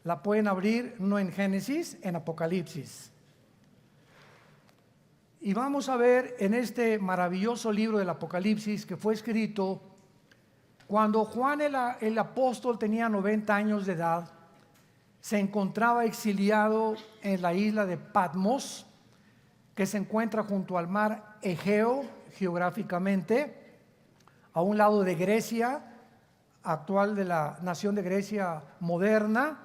La pueden abrir no en Génesis, en Apocalipsis. Y vamos a ver en este maravilloso libro del Apocalipsis que fue escrito cuando Juan el apóstol tenía 90 años de edad. Se encontraba exiliado en la isla de Patmos, que se encuentra junto al mar Egeo geográficamente, a un lado de Grecia, actual de la nación de Grecia moderna.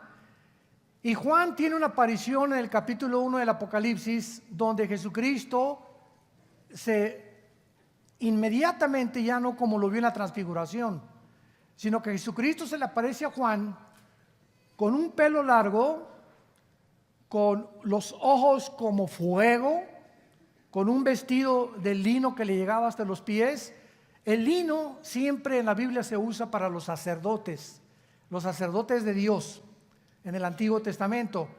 Y Juan tiene una aparición en el capítulo 1 del Apocalipsis, donde Jesucristo inmediatamente, ya no como lo vio en la transfiguración, sino que Jesucristo se le aparece a Juan con un pelo largo, con los ojos como fuego, con un vestido de lino que le llegaba hasta los pies. El lino siempre en la Biblia se usa para los sacerdotes de Dios en el Antiguo Testamento.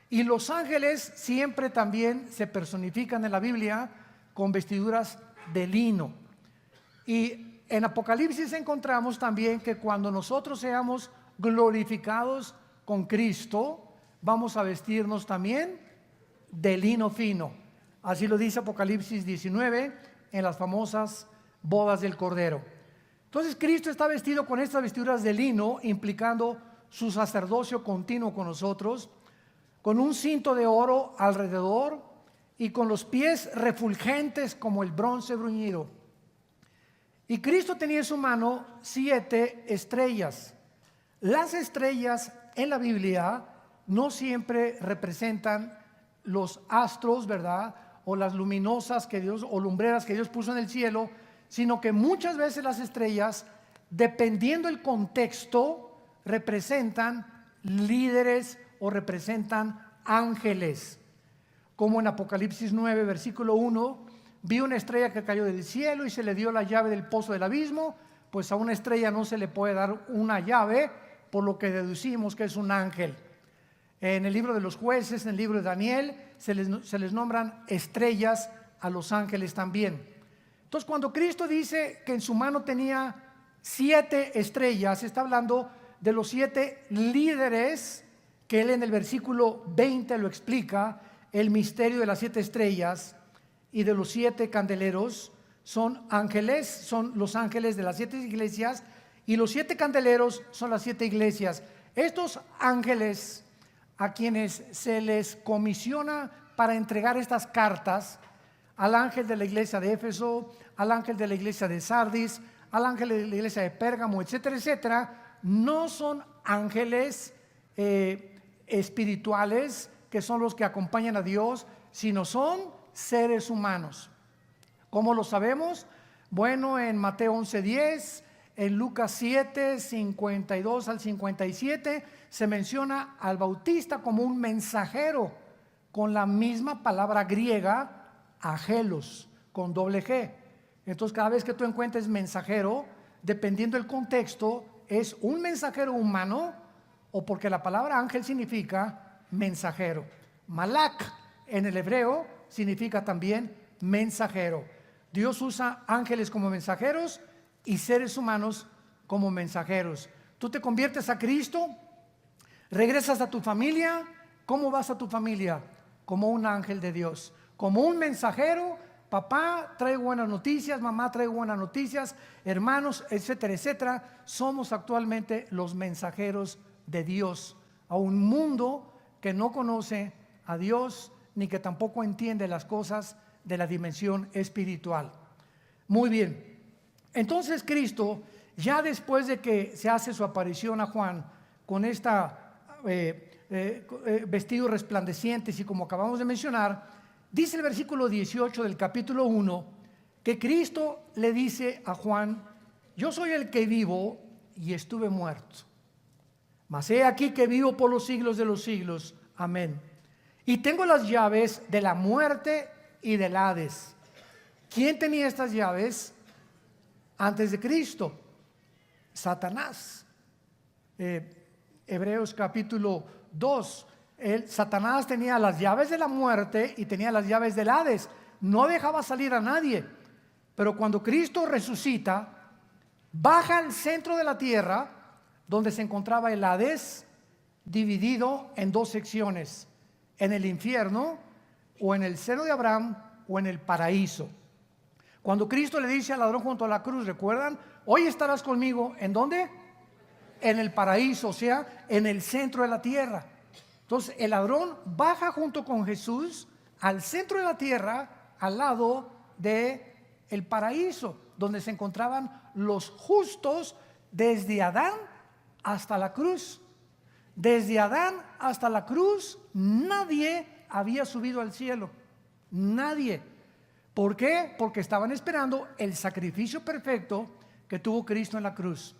Y los ángeles siempre también se personifican en la Biblia con vestiduras de lino. Y en Apocalipsis encontramos también que cuando nosotros seamos glorificados con Cristo, vamos a vestirnos también de lino fino. Así lo dice Apocalipsis 19 en las famosas bodas del Cordero. Entonces Cristo está vestido con estas vestiduras de lino, implicando su sacerdocio continuo con nosotros, con un cinto de oro alrededor y con los pies refulgentes como el bronce bruñido. Y Cristo tenía en su mano 7 estrellas. Las estrellas en la Biblia no siempre representan los astros, ¿verdad? O las luminosas que Dios, o lumbreras que Dios puso en el cielo, sino que muchas veces las estrellas, dependiendo el contexto, representan líderes o representan ángeles. Como en Apocalipsis 9, versículo 1, vi una estrella que cayó del cielo y se le dio la llave del pozo del abismo. Pues a una estrella no se le puede dar una llave, por lo que deducimos que es un ángel. En el libro de los jueces, en el libro de Daniel, se les nombran estrellas a los ángeles también. Entonces, cuando Cristo dice que en su mano tenía 7 estrellas, está hablando de los 7 líderes que él en el versículo 20 lo explica, el misterio de las 7 estrellas y de los 7 candeleros. Son ángeles, son los ángeles de las 7 iglesias, y los 7 candeleros son las 7 iglesias. Estos ángeles a quienes se les comisiona para entregar estas cartas, al ángel de la iglesia de Éfeso, al ángel de la iglesia de Sardis, al ángel de la iglesia de Pérgamo, etcétera, etcétera, no son ángeles espirituales que son los que acompañan a Dios, sino son seres humanos. ¿Cómo lo sabemos? Bueno, en Mateo 11:10, en Lucas 7, 52 al 57, se menciona al Bautista como un mensajero, con la misma palabra griega, agelos, con doble G. Entonces, cada vez que tú encuentres mensajero, dependiendo del contexto, es un mensajero humano, o porque la palabra ángel significa mensajero. Malak en el hebreo significa también mensajero. Dios usa ángeles como mensajeros y seres humanos como mensajeros. Tú te conviertes a Cristo, regresas a tu familia. ¿Cómo vas a tu familia? Como un ángel de Dios, como un mensajero. Papá, traigo buenas noticias, mamá, traigo buenas noticias, hermanos, etcétera, etcétera. Somos actualmente los mensajeros de Dios a un mundo que no conoce a Dios ni que tampoco entiende las cosas de la dimensión espiritual. Muy bien, entonces Cristo, ya después de que se hace su aparición a Juan con esta vestidos resplandecientes y como acabamos de mencionar, dice el versículo 18 del capítulo 1 que Cristo le dice a Juan: yo soy el que vivo y estuve muerto, mas he aquí que vivo por los siglos de los siglos. Amén. Y tengo las llaves de la muerte y del Hades. ¿Quién tenía estas llaves antes de Cristo? Satanás. Hebreos capítulo 2. Satanás tenía las llaves de la muerte y tenía las llaves del Hades. No dejaba salir a nadie. Pero cuando Cristo resucita, baja al centro de la tierra, donde se encontraba el Hades, dividido en dos secciones: en el infierno, o en el seno de Abraham, o en el paraíso. Cuando Cristo le dice al ladrón junto a la cruz, ¿recuerdan? Hoy estarás conmigo, ¿en dónde? En el paraíso, o sea, en el centro de la tierra. Entonces el ladrón baja junto con Jesús al centro de la tierra, al lado de el paraíso, donde se encontraban los justos desde Adán hasta la cruz. Desde Adán hasta la cruz nadie había subido al cielo. Nadie. ¿Por qué? Porque estaban esperando el sacrificio perfecto que tuvo Cristo en la cruz.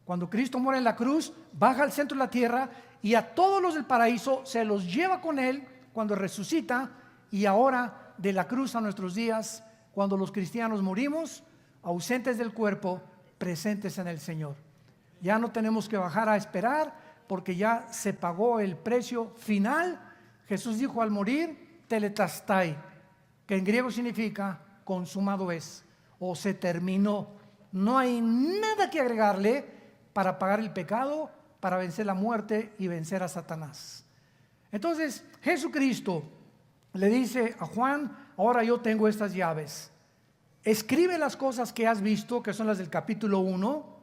Cuando Cristo muere en la cruz, baja al centro de la tierra y a todos los del paraíso se los lleva con él cuando resucita. Y ahora, de la cruz a nuestros días, cuando los cristianos morimos, ausentes del cuerpo, presentes en el Señor. Ya no tenemos que bajar a esperar, porque ya se pagó el precio final. Jesús dijo al morir, tetelestai, que en griego significa consumado es, o se terminó. No hay nada que agregarle para pagar el pecado, para vencer la muerte y vencer a Satanás. Entonces Jesucristo le dice a Juan: ahora yo tengo estas llaves. Escribe las cosas que has visto, que son las del capítulo 1,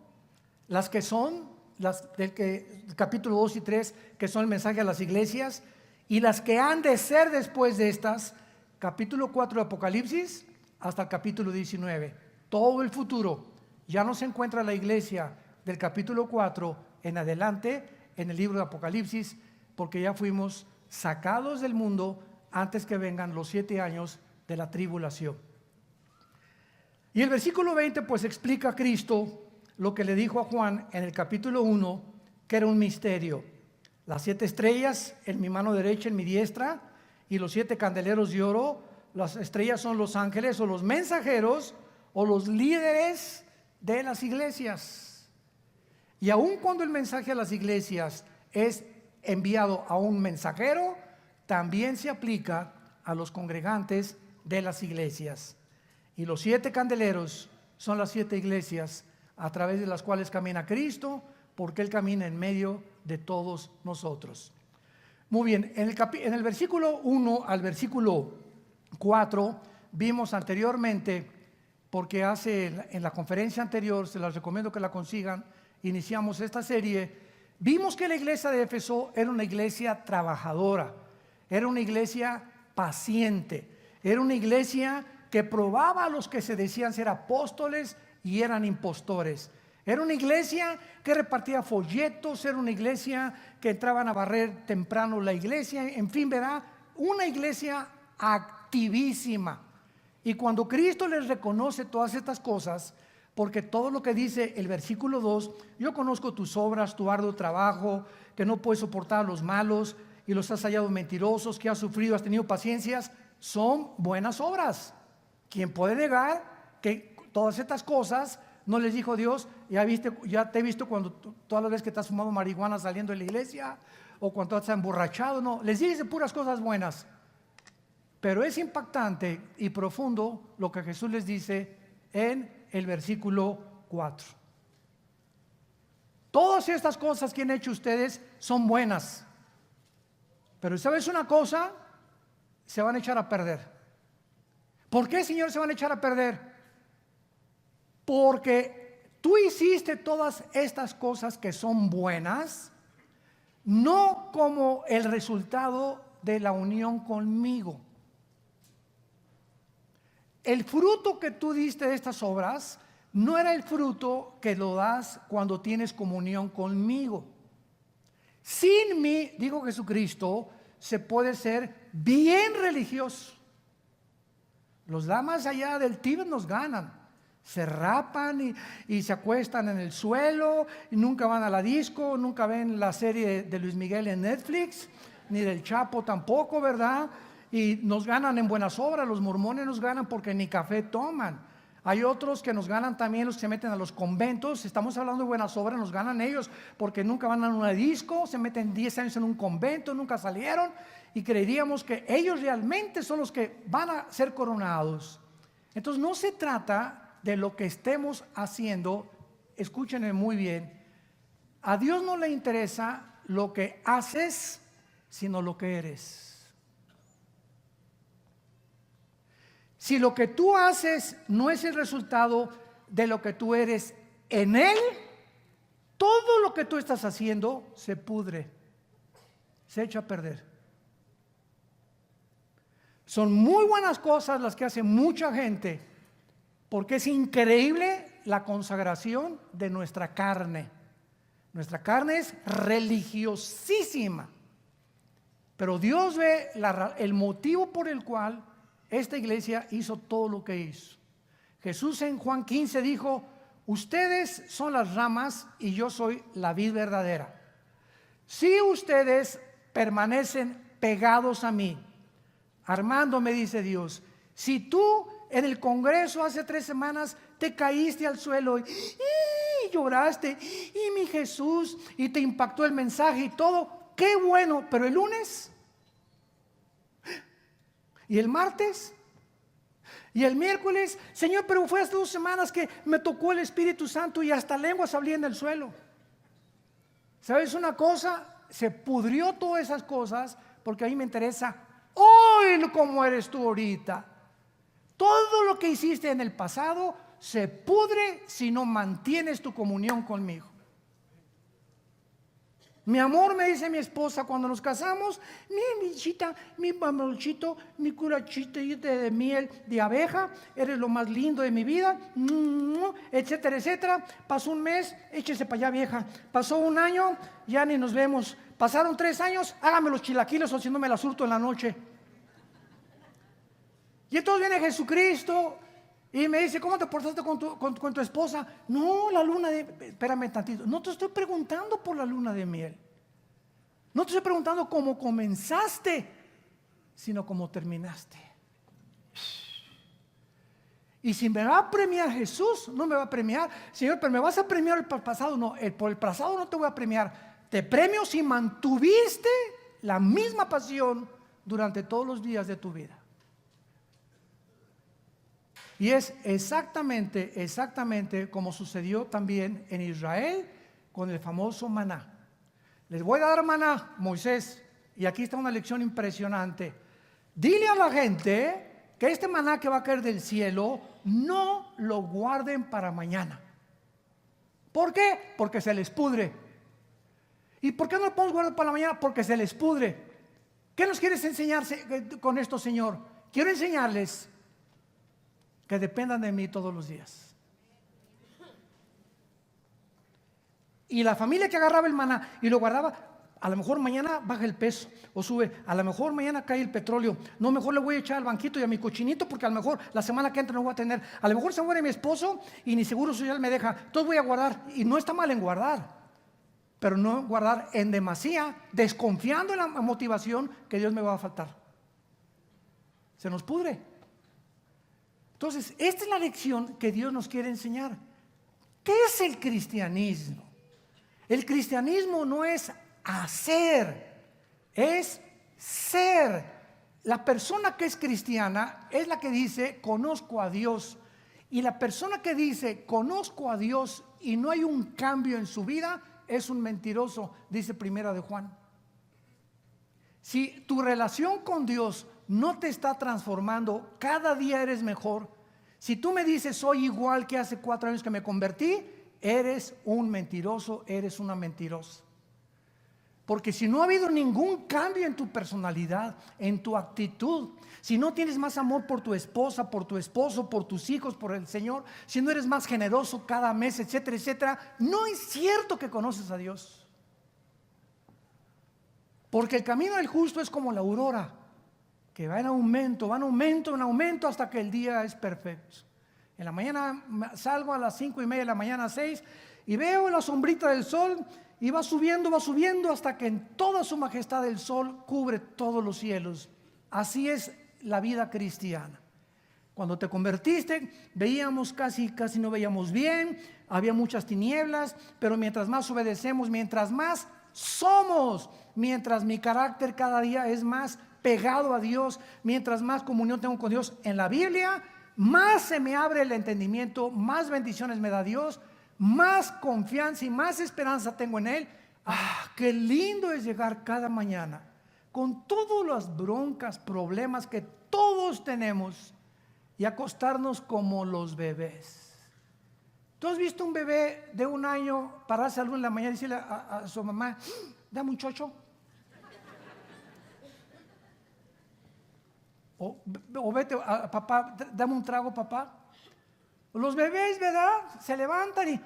las que son las del capítulo 2 y 3, que son el mensaje a las iglesias, y las que han de ser después de estas, capítulo 4 de Apocalipsis hasta el capítulo 19. Todo el futuro. Ya no se encuentra la iglesia del capítulo 4 en adelante en el libro de Apocalipsis, porque ya fuimos sacados del mundo antes que vengan los 7 años de la tribulación. Y el versículo 20 pues explica a Cristo lo que le dijo a Juan en el capítulo 1, que era un misterio: las 7 estrellas en mi mano derecha, en mi diestra, y los 7 candeleros de oro. Las estrellas son los ángeles, o los mensajeros, o los líderes de las iglesias. Y aun cuando el mensaje a las iglesias es enviado a un mensajero, también se aplica a los congregantes de las iglesias. Y los 7 candeleros son las 7 iglesias a través de las cuales camina Cristo, porque Él camina en medio de todos nosotros. Muy bien, en el versículo 1 al versículo 4 vimos anteriormente, porque en la conferencia anterior, se las recomiendo que la consigan, iniciamos esta serie. Vimos que la iglesia de Éfeso era una iglesia trabajadora, era una iglesia paciente, era una iglesia que probaba a los que se decían ser apóstoles y eran impostores. Era una iglesia que repartía folletos, era una iglesia que entraban a barrer temprano la iglesia, en fin, verá, una iglesia activísima. Y cuando Cristo les reconoce todas estas cosas, porque todo lo que dice el versículo 2, yo conozco tus obras, tu arduo trabajo, que no puedes soportar a los malos y los has hallado mentirosos, que has sufrido, has tenido paciencias, son buenas obras. ¿Quién puede negar que todas estas cosas no les dijo Dios? Ya te he visto cuando todas las veces que te has fumado marihuana saliendo de la iglesia, o cuando te has emborrachado. No, les dice puras cosas buenas. Pero es impactante y profundo lo que Jesús les dice en el versículo 4. Todas estas cosas que han hecho ustedes son buenas, pero ¿sabes una cosa? Se van a echar a perder. ¿Por qué, Señor, se van a echar a perder? Porque tú hiciste todas estas cosas que son buenas, no como el resultado de la unión conmigo. El fruto que tú diste de estas obras no era el fruto que lo das cuando tienes comunión conmigo. Sin mí, dijo Jesucristo, se puede ser bien religioso. Los damas allá del Tíbet nos ganan. Se rapan y se acuestan en el suelo, y nunca van a la disco, nunca ven la serie de Luis Miguel en Netflix, ni del Chapo tampoco, ¿verdad? Y nos ganan en buenas obras. Los mormones nos ganan porque ni café toman. Hay otros que nos ganan también, los que se meten a los conventos. Estamos hablando de buenas obras, nos ganan ellos porque nunca van a una disco, se meten 10 años en un convento, nunca salieron, y creeríamos que ellos realmente son los que van a ser coronados. Entonces no se trata de lo que estemos haciendo. Escúchenme muy bien. A Dios no le interesa lo que haces, sino lo que eres. Si lo que tú haces no es el resultado de lo que tú eres en Él, todo lo que tú estás haciendo se pudre, se echa a perder. Son muy buenas cosas las que hace mucha gente, porque es increíble la consagración de nuestra carne. Nuestra carne es religiosísima, pero Dios ve el motivo por el cual esta iglesia hizo todo lo que hizo. Jesús en Juan 15 dijo: ustedes son las ramas y yo soy la vid verdadera. Si ustedes permanecen pegados a mí, Armando, me dice Dios, si tú en el Congreso hace 3 semanas te caíste al suelo y lloraste, y mi Jesús, y te impactó el mensaje y todo, qué bueno, pero el lunes, y el martes, y el miércoles, Señor, pero fue hace 2 semanas que me tocó el Espíritu Santo y hasta lenguas hablé en el suelo. ¿Sabes una cosa? Se pudrió todas esas cosas porque a mí me interesa hoy como eres tú ahorita. Todo lo que hiciste en el pasado se pudre si no mantienes tu comunión conmigo. Mi amor, me dice mi esposa cuando nos casamos, mi bichita, mi mamolchito, mi curachita de miel de abeja, eres lo más lindo de mi vida, etcétera, etcétera. Pasó un mes, échese para allá, vieja. Pasó un año, ya ni nos vemos. Pasaron 3 años, hágame los chilaquiles o si no me la surto en la noche. Y entonces viene Jesucristo y me dice: ¿cómo te portaste con tu esposa? No, la luna de... Espérame tantito. No te estoy preguntando por la luna de miel. No te estoy preguntando cómo comenzaste, sino cómo terminaste. Y si me va a premiar Jesús, no me va a premiar: Señor, pero me vas a premiar por el pasado. No, por el pasado no te voy a premiar. Te premio si mantuviste la misma pasión durante todos los días de tu vida. Y es exactamente como sucedió también en Israel con el famoso maná. Les voy a dar maná, Moisés, y aquí está una lección impresionante. Dile a la gente que este maná que va a caer del cielo no lo guarden para mañana. ¿Por qué? Porque se les pudre. ¿Y por qué no lo podemos guardar para la mañana? Porque se les pudre. ¿Qué nos quieres enseñar con esto, Señor? Quiero enseñarles que dependan de mí todos los días. Y la familia que agarraba el maná y lo guardaba, a lo mejor mañana baja el peso o sube, a lo mejor mañana cae el petróleo, no, mejor le voy a echar al banquito y a mi cochinito porque a lo mejor la semana que entra no voy a tener, a lo mejor se muere mi esposo y ni seguro social me deja, entonces voy a guardar. Y no está mal en guardar, pero no guardar en demasía, desconfiando en la motivación que Dios me va a faltar. Se nos pudre. Entonces, esta es la lección que Dios nos quiere enseñar. ¿Qué es el cristianismo? El cristianismo no es hacer, es ser. La persona que es cristiana es la que dice: conozco a Dios. Y la persona que dice: conozco a Dios y no hay un cambio en su vida, es un mentiroso, dice Primera de Juan. Si tu relación con Dios no te está transformando, cada día eres mejor. Si tú me dices: soy igual que hace 4 años que me convertí, eres un mentiroso, eres una mentirosa. Porque si no ha habido ningún cambio en tu personalidad, en tu actitud, si no tienes más amor por tu esposa, por tu esposo, por tus hijos, por el Señor, si no eres más generoso cada mes, etcétera, etcétera, no es cierto que conoces a Dios. Porque el camino del justo es como la aurora, que va en aumento, va en aumento, en aumento hasta que el día es perfecto. En la mañana salgo a las 5:30 de la mañana, 6, y veo la sombrita del sol y va subiendo hasta que en toda su majestad el sol cubre todos los cielos. Así es la vida cristiana. Cuando te convertiste, veíamos casi no veíamos bien, había muchas tinieblas, pero mientras más obedecemos, mientras más somos, mientras mi carácter cada día es más pegado a Dios, mientras más comunión tengo con Dios en la Biblia, más se me abre el entendimiento, más bendiciones me da Dios, más confianza y más esperanza tengo en Él. Qué lindo es llegar cada mañana con todas las broncas, problemas que todos tenemos y acostarnos como los bebés. ¿Tú has visto un bebé de 1 año pararse a la 1 de la mañana y decirle a su mamá, dame un chocho? O vete a papá, dame un trago, papá. Los bebés, ¿verdad? Se levantan y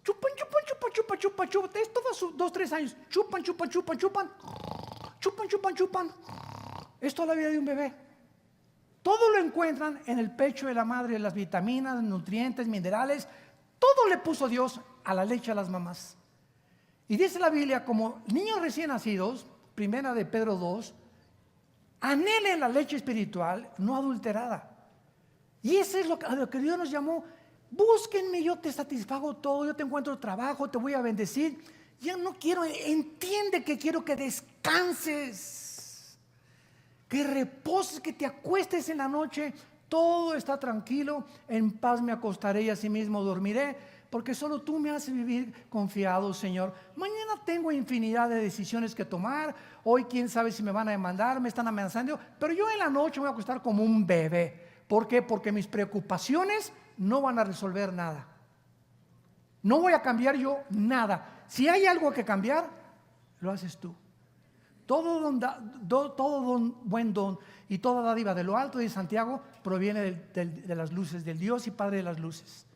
chupan, chupan, chupan, chupan, chupan, chupan. Esto va 2, 3 años. Chupan, chupan, chupan, chupan. Chupan, chupan, chupan. Es toda la vida de un bebé. Todo lo encuentran en el pecho de la madre, las vitaminas, nutrientes, minerales. Todo le puso Dios a la leche a las mamás. Y dice la Biblia, como niños recién nacidos, primera de Pedro 2, anhelen la leche espiritual no adulterada. Y eso es a lo que Dios nos llamó. Búsquenme, yo te satisfago todo, yo te encuentro trabajo, te voy a bendecir. Yo no quiero, entiende que quiero que descanses, que reposes, que te acuestes en la noche. Todo está tranquilo, en paz me acostaré y asimismo dormiré, porque solo tú me haces vivir confiado, Señor. Mañana tengo infinidad de decisiones que tomar. Hoy quién sabe si me van a demandar, me están amenazando, pero yo en la noche me voy a acostar como un bebé. ¿Por qué? Porque mis preocupaciones no van a resolver nada. No voy a cambiar yo nada. Si hay algo que cambiar, lo haces tú. Todo buen don y toda dádiva de lo alto de Santiago proviene de las luces, del Dios y Padre de las luces.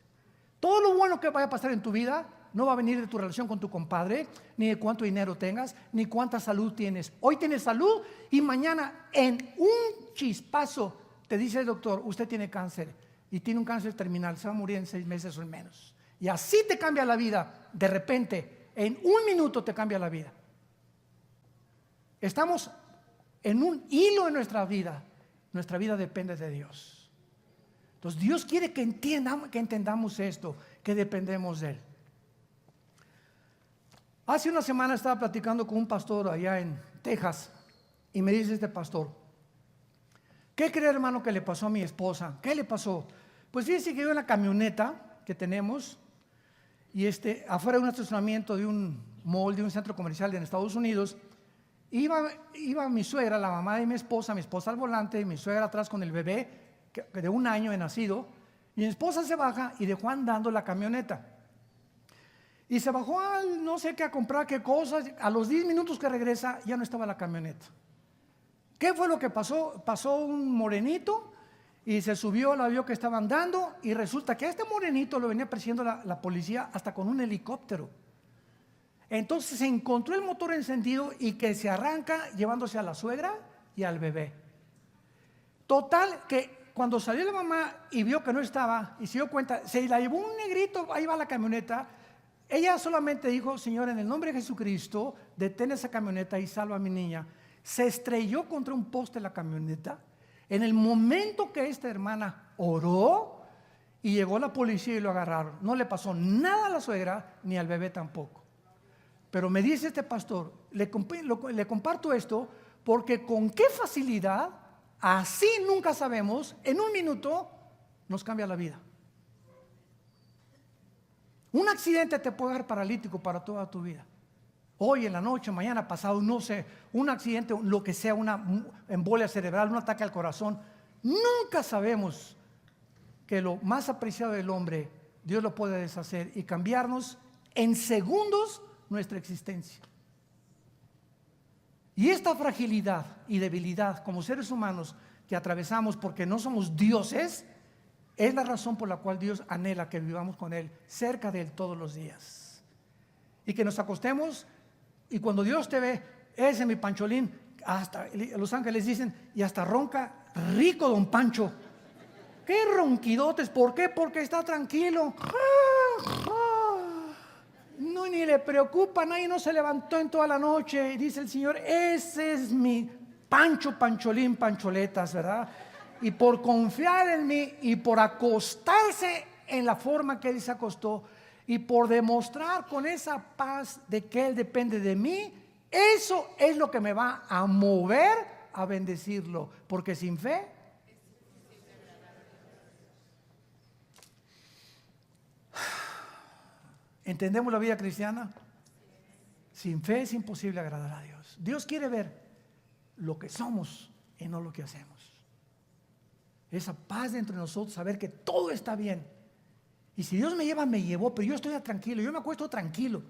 Todo lo bueno que vaya a pasar en tu vida no va a venir de tu relación con tu compadre, ni de cuánto dinero tengas, ni cuánta salud tienes. Hoy tienes salud y mañana en un chispazo te dice el doctor, usted tiene cáncer y tiene un cáncer terminal, se va a morir en 6 meses o en menos. Y así te cambia la vida, de repente, en 1 minuto te cambia la vida. Estamos en un hilo en nuestra vida depende de Dios. Entonces Dios quiere que entendamos esto, que dependemos de Él. Hace una semana estaba platicando con un pastor allá en Texas y me dice este pastor, ¿qué cree, hermano, que le pasó a mi esposa? ¿Qué le pasó? Pues fíjese que yo en la camioneta que tenemos y afuera de un estacionamiento de un mall, de un centro comercial en Estados Unidos, iba mi suegra, la mamá de mi esposa al volante y mi suegra atrás con el bebé de 1 año de nacido, y mi esposa se baja y dejó andando la camioneta. Y se bajó no sé qué a comprar qué cosas. A los 10 minutos que regresa ya no estaba la camioneta. ¿Qué fue lo que pasó? Pasó un morenito y se subió, la vio que estaba andando y resulta que a este morenito lo venía persiguiendo la policía hasta con un helicóptero. Entonces se encontró el motor encendido y que se arranca llevándose a la suegra y al bebé. Total que cuando salió la mamá y vio que no estaba y se dio cuenta, se la llevó un negrito, ahí va la camioneta. Ella solamente dijo, Señor, en el nombre de Jesucristo, detén esa camioneta y salva a mi niña. Se estrelló contra un poste la camioneta. En el momento que esta hermana oró y llegó la policía y lo agarraron, no le pasó nada a la suegra ni al bebé tampoco. Pero me dice este pastor, le comparto esto porque con qué facilidad, así nunca sabemos, en 1 minuto nos cambia la vida. Un accidente te puede dejar paralítico para toda tu vida. Hoy en la noche, mañana pasado, no sé, un accidente, lo que sea, una embolia cerebral, un ataque al corazón. Nunca sabemos que lo más apreciado del hombre, Dios lo puede deshacer y cambiarnos en segundos nuestra existencia. Y esta fragilidad y debilidad como seres humanos que atravesamos porque no somos dioses, es la razón por la cual Dios anhela que vivamos con Él, cerca de Él todos los días. Y que nos acostemos y cuando Dios te ve, ese es mi Pancholín, hasta los ángeles dicen, y hasta ronca rico don Pancho. ¿Qué ronquidotes? ¿Por qué? Porque está tranquilo. No, ni le preocupa, nadie no se levantó en toda la noche. Y dice el Señor, ese es mi Pancho, Pancholín, Pancholetas, ¿verdad? Y por confiar en mí y por acostarse en la forma que Él se acostó y por demostrar con esa paz de que Él depende de mí, eso es lo que me va a mover a bendecirlo, porque sin fe ¿entendemos la vida cristiana? Sin fe es imposible agradar a Dios. Dios quiere ver lo que somos y no lo que hacemos. Esa paz dentro de nosotros, saber que todo está bien. Y si Dios me lleva, me llevó, pero yo estoy tranquilo, yo me acuesto tranquilo.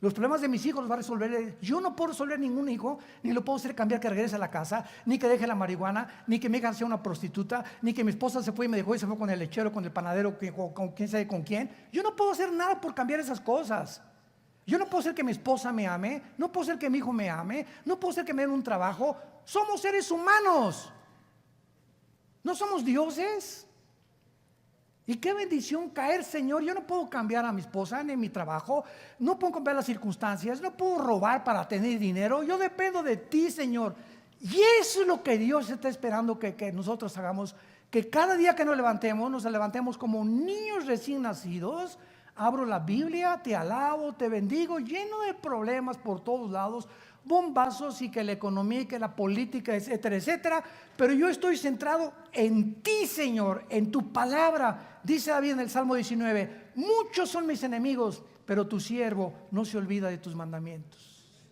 Los problemas de mis hijos los va a resolver Él. Yo no puedo resolver ningún hijo, ni lo puedo hacer cambiar que regrese a la casa, ni que deje la marihuana, ni que mi hija sea una prostituta, ni que mi esposa se fue y me dejó y se fue con el lechero, con el panadero, con quién sabe con quién. Yo no puedo hacer nada por cambiar esas cosas. Yo no puedo hacer que mi esposa me ame, no puedo hacer que mi hijo me ame, no puedo hacer que me den un trabajo. Somos seres humanos. No somos dioses. Y qué bendición caer, Señor. Yo no puedo cambiar a mi esposa ni mi trabajo, no puedo cambiar las circunstancias, no puedo robar para tener dinero. Yo dependo de ti, Señor. Y eso es lo que Dios está esperando que nosotros hagamos, que cada día que nos levantemos como niños recién nacidos. Abro la Biblia, te alabo, te bendigo, lleno de problemas por todos lados, bombazos, y que la economía y que la política, etcétera, etcétera. Pero yo estoy centrado en ti, Señor, en tu palabra. Dice David en el Salmo 19: muchos son mis enemigos, pero tu siervo no se olvida de tus mandamientos.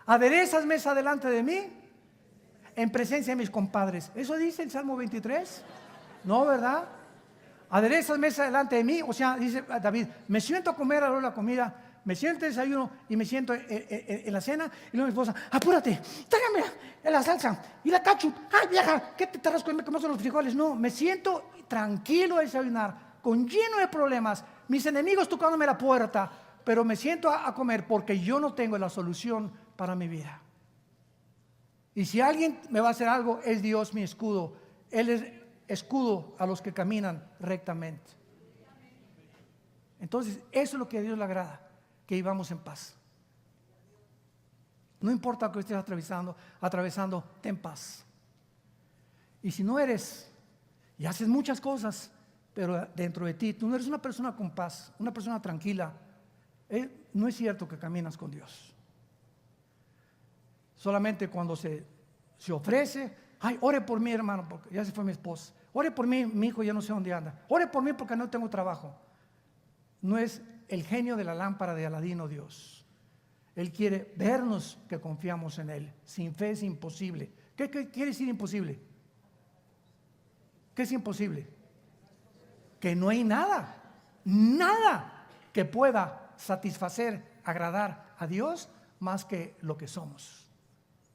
Aderezas mesa delante de mí en presencia de mis compadres. ¿Eso dice el Salmo 23? No, ¿verdad? Aderezas mesa delante de mí. O sea, dice David, me siento a comer a la hora de la comida, me siento en desayuno y me siento en la cena. Y luego mi esposa: apúrate, tráigame la salsa y la ketchup. Ay, vieja, ¿qué te tardas con cómo son los frijoles? No, me siento tranquilo a desayunar, con lleno de problemas, mis enemigos tocándome la puerta, pero me siento a comer porque yo no tengo la solución para mi vida. Y si alguien me va a hacer algo, es Dios mi escudo. Él es escudo a los que caminan rectamente. Entonces, eso es lo que a Dios le agrada, que vivamos en paz. No importa lo que estés atravesando, ten paz. Y si no eres, y haces muchas cosas, pero dentro de ti, tú no eres una persona con paz, una persona tranquila, no es cierto que caminas con Dios. Solamente cuando se ofrece: ay, ore por mí, hermano, porque ya se fue mi esposa. Ore por mí, mi hijo ya no sé dónde anda. Ore por mí porque no tengo trabajo. No es el genio de la lámpara de Aladino Dios. Él quiere vernos que confiamos en Él. Sin fe es imposible. ¿Qué quiere decir imposible? ¿Qué es imposible? Que no hay nada que pueda satisfacer, agradar a Dios más que lo que somos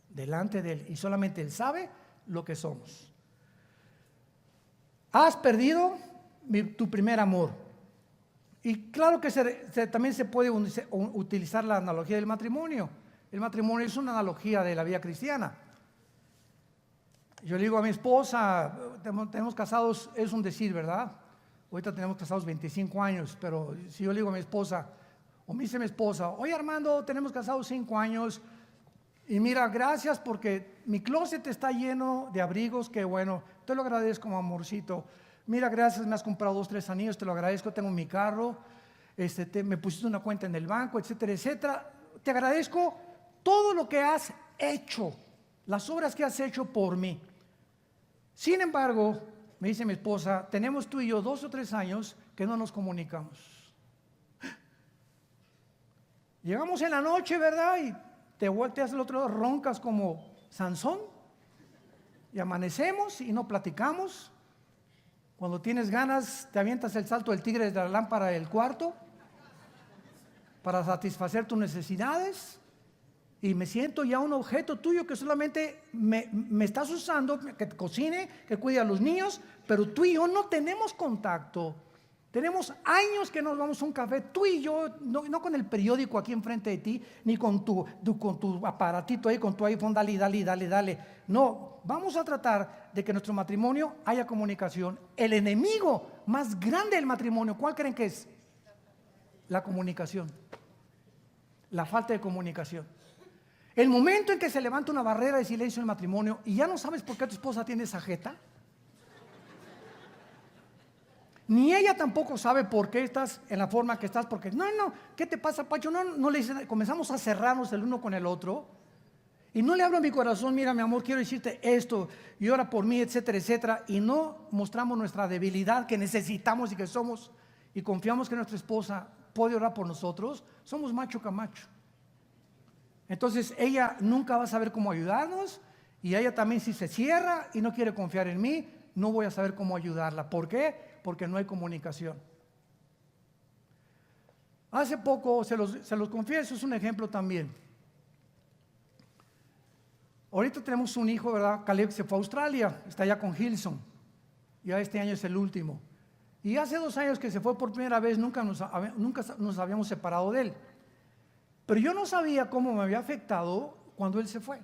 delante de Él. Y solamente Él sabe lo que somos. Has perdido tu primer amor. Y claro que también se puede utilizar la analogía del matrimonio. El matrimonio es una analogía de la vida cristiana. Yo le digo a mi esposa, tenemos casados, es un decir, ¿verdad? Ahorita tenemos casados 25 años, pero si yo le digo a mi esposa, o me dice mi esposa: oye, Armando, tenemos casados 5 años, y mira, gracias porque mi closet está lleno de abrigos, que bueno, te lo agradezco, amorcito. Mira, gracias, me has comprado 2, 3 anillos, te lo agradezco, tengo mi carro, me pusiste una cuenta en el banco, etcétera, etcétera. Te agradezco todo lo que has hecho, las obras que has hecho por mí. Sin embargo, me dice mi esposa, tenemos tú y yo 2 o 3 años que no nos comunicamos. Llegamos en la noche, ¿verdad? Y te volteas al otro lado, roncas como Sansón, y amanecemos y no platicamos. Cuando tienes ganas, te avientas el salto del tigre desde la lámpara del cuarto para satisfacer tus necesidades, y me siento ya un objeto tuyo que solamente me estás usando, que te cocine, que cuide a los niños, pero tú y yo no tenemos contacto. Tenemos años que nos vamos a un café, tú y yo, no con el periódico aquí enfrente de ti, ni con tu aparatito ahí, con tu iPhone, dale. No, vamos a tratar de que en nuestro matrimonio haya comunicación. El enemigo más grande del matrimonio, ¿cuál creen que es? La comunicación. La falta de comunicación. El momento en que se levanta una barrera de silencio en el matrimonio y ya no sabes por qué tu esposa tiene esa jeta, ni ella tampoco sabe por qué estás en la forma que estás, porque no, ¿qué te pasa, Pacho? No le dicen, comenzamos a cerrarnos el uno con el otro, y no le hablo a mi corazón: mira, mi amor, quiero decirte esto, y ora por mí, etcétera, etcétera, y no mostramos nuestra debilidad que necesitamos y que somos, y confiamos que nuestra esposa puede orar por nosotros. Somos macho camacho. Entonces ella nunca va a saber cómo ayudarnos, y ella también, si se cierra y no quiere confiar en mí, no voy a saber cómo ayudarla. ¿Por qué? Porque no hay comunicación. Hace poco, se los confieso, es un ejemplo también. Ahorita tenemos un hijo, ¿verdad? Caleb se fue a Australia, está allá con Hilson. Ya este año es el último. Y hace 2 años que se fue por primera vez, nunca nos habíamos separado de él. Pero yo no sabía cómo me había afectado cuando él se fue.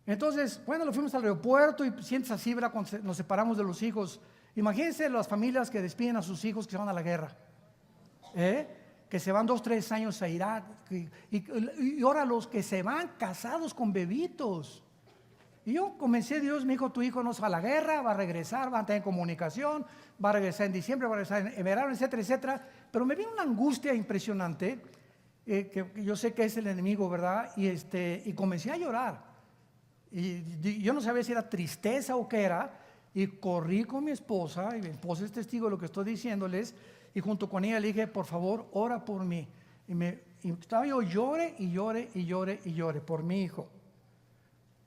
Entonces, bueno, lo fuimos al aeropuerto y sientes así, ¿verdad? Cuando nos separamos de los hijos. Imagínense las familias que despiden a sus hijos que se van a la guerra. Que se van 2, 3 años a Irak. Y ahora los que se van casados con bebitos. Y yo comencé, Dios me dijo, tu hijo no se va a la guerra, va a regresar, va a tener comunicación, va a regresar en diciembre, va a regresar en verano, etcétera, etcétera. Pero me vino una angustia impresionante, que yo sé que es el enemigo, ¿verdad? Y comencé a llorar. Y yo no sabía si era tristeza o qué era. Y corrí con mi esposa, y mi esposa es testigo de lo que estoy diciéndoles. Y junto con ella le dije, por favor, ora por mí. Y estaba yo llore y llore y llore y llore por mi hijo.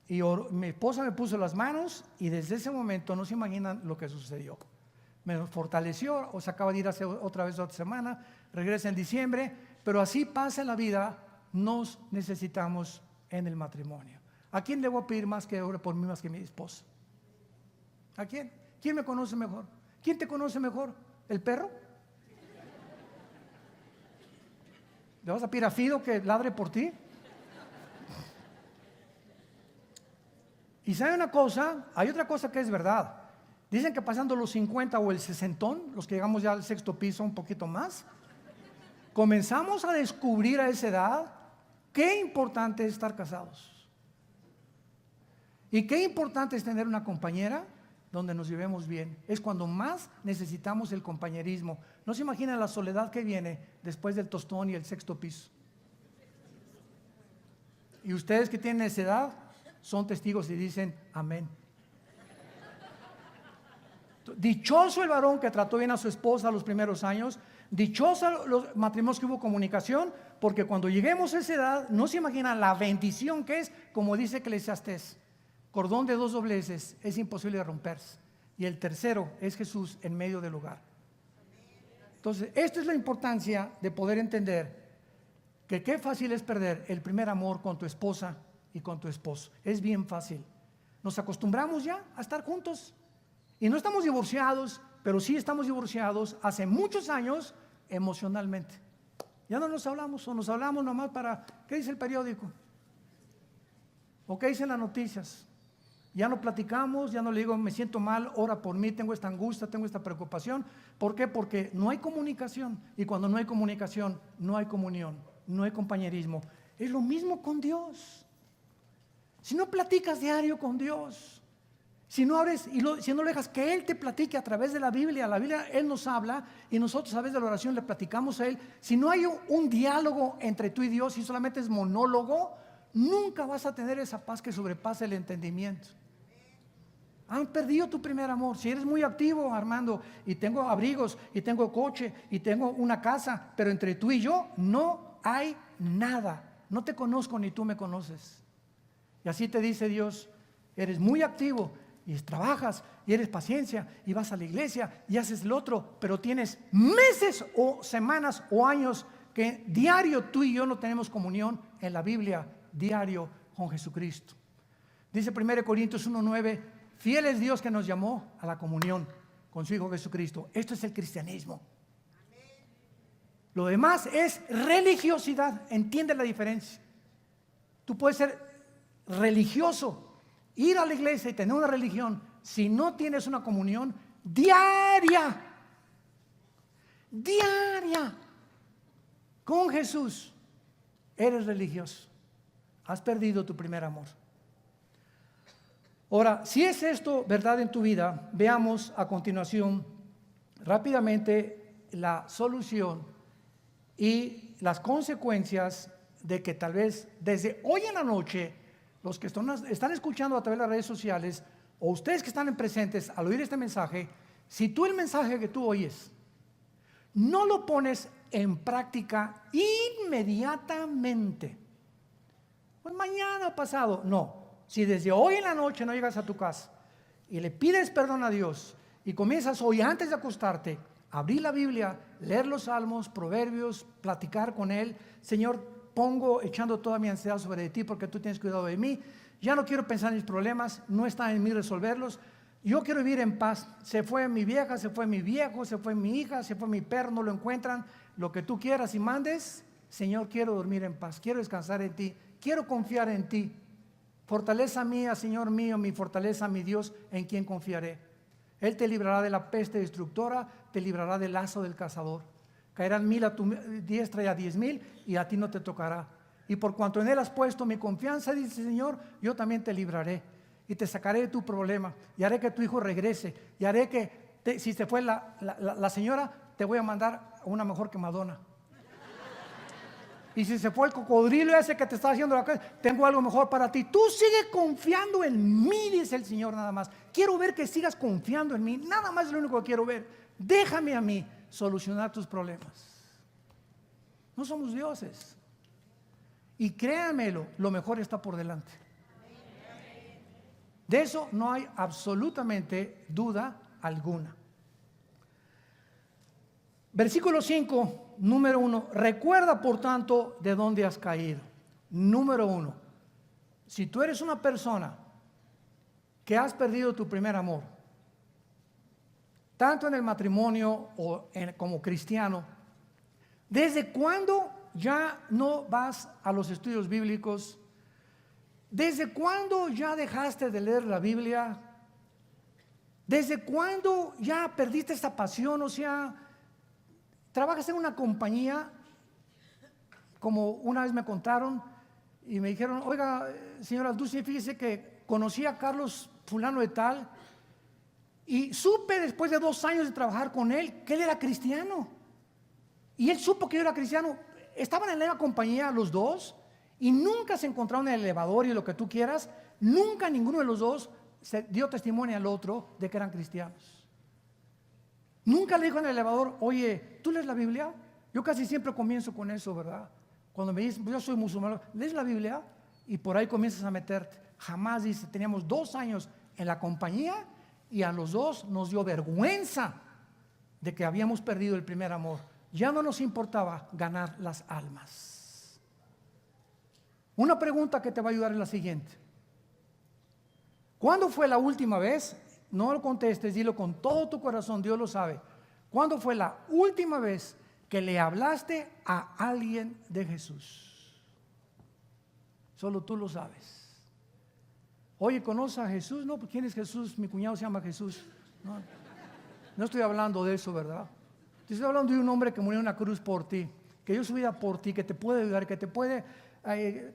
Y mi esposa me puso las manos, y desde ese momento no se imaginan lo que sucedió. Me fortaleció, o se acaba de ir otra vez otra semana, regresa en diciembre, pero así pasa en la vida, nos necesitamos en el matrimonio. ¿A quién le voy a pedir más que ore por mí más que mi esposa? ¿A quién? ¿Quién me conoce mejor? ¿Quién te conoce mejor? ¿El perro? ¿Le vas a pedir a Fido que ladre por ti? Y sabe una cosa, hay otra cosa que es verdad. Dicen que pasando los 50 o el 60, los que llegamos ya al 6º piso, un poquito más, comenzamos a descubrir a esa edad qué importante es estar casados. Y qué importante es tener una compañera donde nos llevemos bien. Es cuando más necesitamos el compañerismo. No se imaginan la soledad que viene después del tostón y el 6º piso. Y ustedes que tienen esa edad son testigos y dicen amén. Dichoso el varón que trató bien a su esposa los primeros años. Dichosos los matrimonios que hubo comunicación, porque cuando lleguemos a esa edad no se imaginan la bendición que es, como dice Eclesiastés, cordón de 2 dobleces es imposible de romperse, y el tercero es Jesús en medio del hogar. Entonces, esta es la importancia de poder entender que qué fácil es perder el primer amor con tu esposa y con tu esposo. Es bien fácil. Nos acostumbramos ya a estar juntos y no estamos divorciados, pero sí estamos divorciados hace muchos años emocionalmente. Ya no nos hablamos, o nos hablamos nomás para ¿qué dice el periódico? ¿O qué dicen las noticias? Ya no platicamos, ya no le digo me siento mal, ora por mí, tengo esta angustia, tengo esta preocupación. ¿Por qué? Porque no hay comunicación, y cuando no hay comunicación no hay comunión, no hay compañerismo. Es lo mismo con Dios. Si no platicas diario con Dios, si no abres si no dejas que Él te platique a través de la Biblia Él nos habla y nosotros a través de la oración le platicamos a Él. Si no hay un diálogo entre tú y Dios, si solamente es monólogo, nunca vas a tener esa paz que sobrepasa el entendimiento. Han perdido tu primer amor. Si eres muy activo, Armando, y tengo abrigos, y tengo coche, y tengo una casa, pero entre tú y yo no hay nada. No te conozco ni tú me conoces. Y así te dice Dios, eres muy activo y trabajas y eres paciencia y vas a la iglesia y haces lo otro, pero tienes meses o semanas o años que diario tú y yo no tenemos comunión en la Biblia, diario con Jesucristo. Dice 1 Corintios 1:9, fiel es Dios que nos llamó a la comunión con su Hijo Jesucristo. Esto es el cristianismo. Lo demás es religiosidad. Entiende la diferencia. Tú puedes ser religioso, ir a la iglesia y tener una religión, si no tienes una comunión diaria con Jesús, eres religioso. Has perdido tu primer amor. Ahora, si es esto verdad en tu vida, veamos a continuación rápidamente la solución y las consecuencias de que tal vez desde hoy en la noche, los que están escuchando a través de las redes sociales, o ustedes que están presentes al oír este mensaje, si tú el mensaje que tú oyes no lo pones en práctica inmediatamente, pues mañana o pasado. No, si desde hoy en la noche no llegas a tu casa y le pides perdón a Dios y comienzas hoy antes de acostarte, abrir la Biblia, leer los salmos, proverbios, platicar con Él. Señor, pongo echando toda mi ansiedad sobre ti porque tú tienes cuidado de mí. Ya no quiero pensar en mis problemas, no está en mí resolverlos. Yo quiero vivir en paz. Se fue mi vieja, se fue mi viejo, se fue mi hija, se fue mi perro, no lo encuentran. Lo que tú quieras y mandes, Señor, quiero dormir en paz, quiero descansar en ti, quiero confiar en ti. Fortaleza mía, Señor mío, mi fortaleza, mi Dios, en quien confiaré. Él te librará de la peste destructora, te librará del lazo del cazador. Caerán 1000 a tu diestra y a 10,000 y a ti no te tocará. Y por cuanto en Él has puesto mi confianza, dice el Señor, yo también te libraré y te sacaré de tu problema y haré que tu hijo regrese y haré que si se fue la señora, te voy a mandar a una mejor que Madonna. Y si se fue el cocodrilo ese que te está haciendo la casa, tengo algo mejor para ti. Tú sigue confiando en mí, dice el Señor, nada más. Quiero ver que sigas confiando en mí, nada más es lo único que quiero ver. Déjame a mí solucionar tus problemas. No somos dioses. Y créanmelo, lo mejor está por delante. De eso no hay absolutamente duda alguna. Versículo 5, número 1. Recuerda, por tanto, de dónde has caído. Número 1. Si tú eres una persona que has perdido tu primer amor, tanto en el matrimonio o como cristiano, ¿desde cuándo ya no vas a los estudios bíblicos? ¿Desde cuándo ya dejaste de leer la Biblia? ¿Desde cuándo ya perdiste esta pasión? O sea, trabajas en una compañía, como una vez me contaron y me dijeron, oiga, señora Dulce, fíjese que conocí a Carlos fulano de tal y supe después de 2 años de trabajar con él que él era cristiano. Y él supo que yo era cristiano. Estaban en la misma compañía los dos y nunca se encontraron en el elevador y lo que tú quieras. Nunca ninguno de los dos se dio testimonio al otro de que eran cristianos. Nunca le dijo en el elevador, oye, ¿tú lees la Biblia? Yo casi siempre comienzo con eso, ¿verdad? Cuando me dicen, yo soy musulmán, ¿lees la Biblia? Y por ahí comienzas a meterte. Jamás dice, teníamos 2 años en la compañía y a los 2 nos dio vergüenza de que habíamos perdido el primer amor. Ya no nos importaba ganar las almas. Una pregunta que te va a ayudar es la siguiente. ¿Cuándo fue la última vez? No lo contestes, dilo con todo tu corazón, Dios lo sabe. ¿Cuándo fue la última vez que le hablaste a alguien de Jesús? Solo tú lo sabes. Oye, ¿conoces a Jesús? No, ¿quién es Jesús? Mi cuñado se llama Jesús. No estoy hablando de eso, ¿verdad? Te estoy hablando de un hombre que murió en una cruz por ti, que dio su vida por ti, que te puede ayudar, que te puede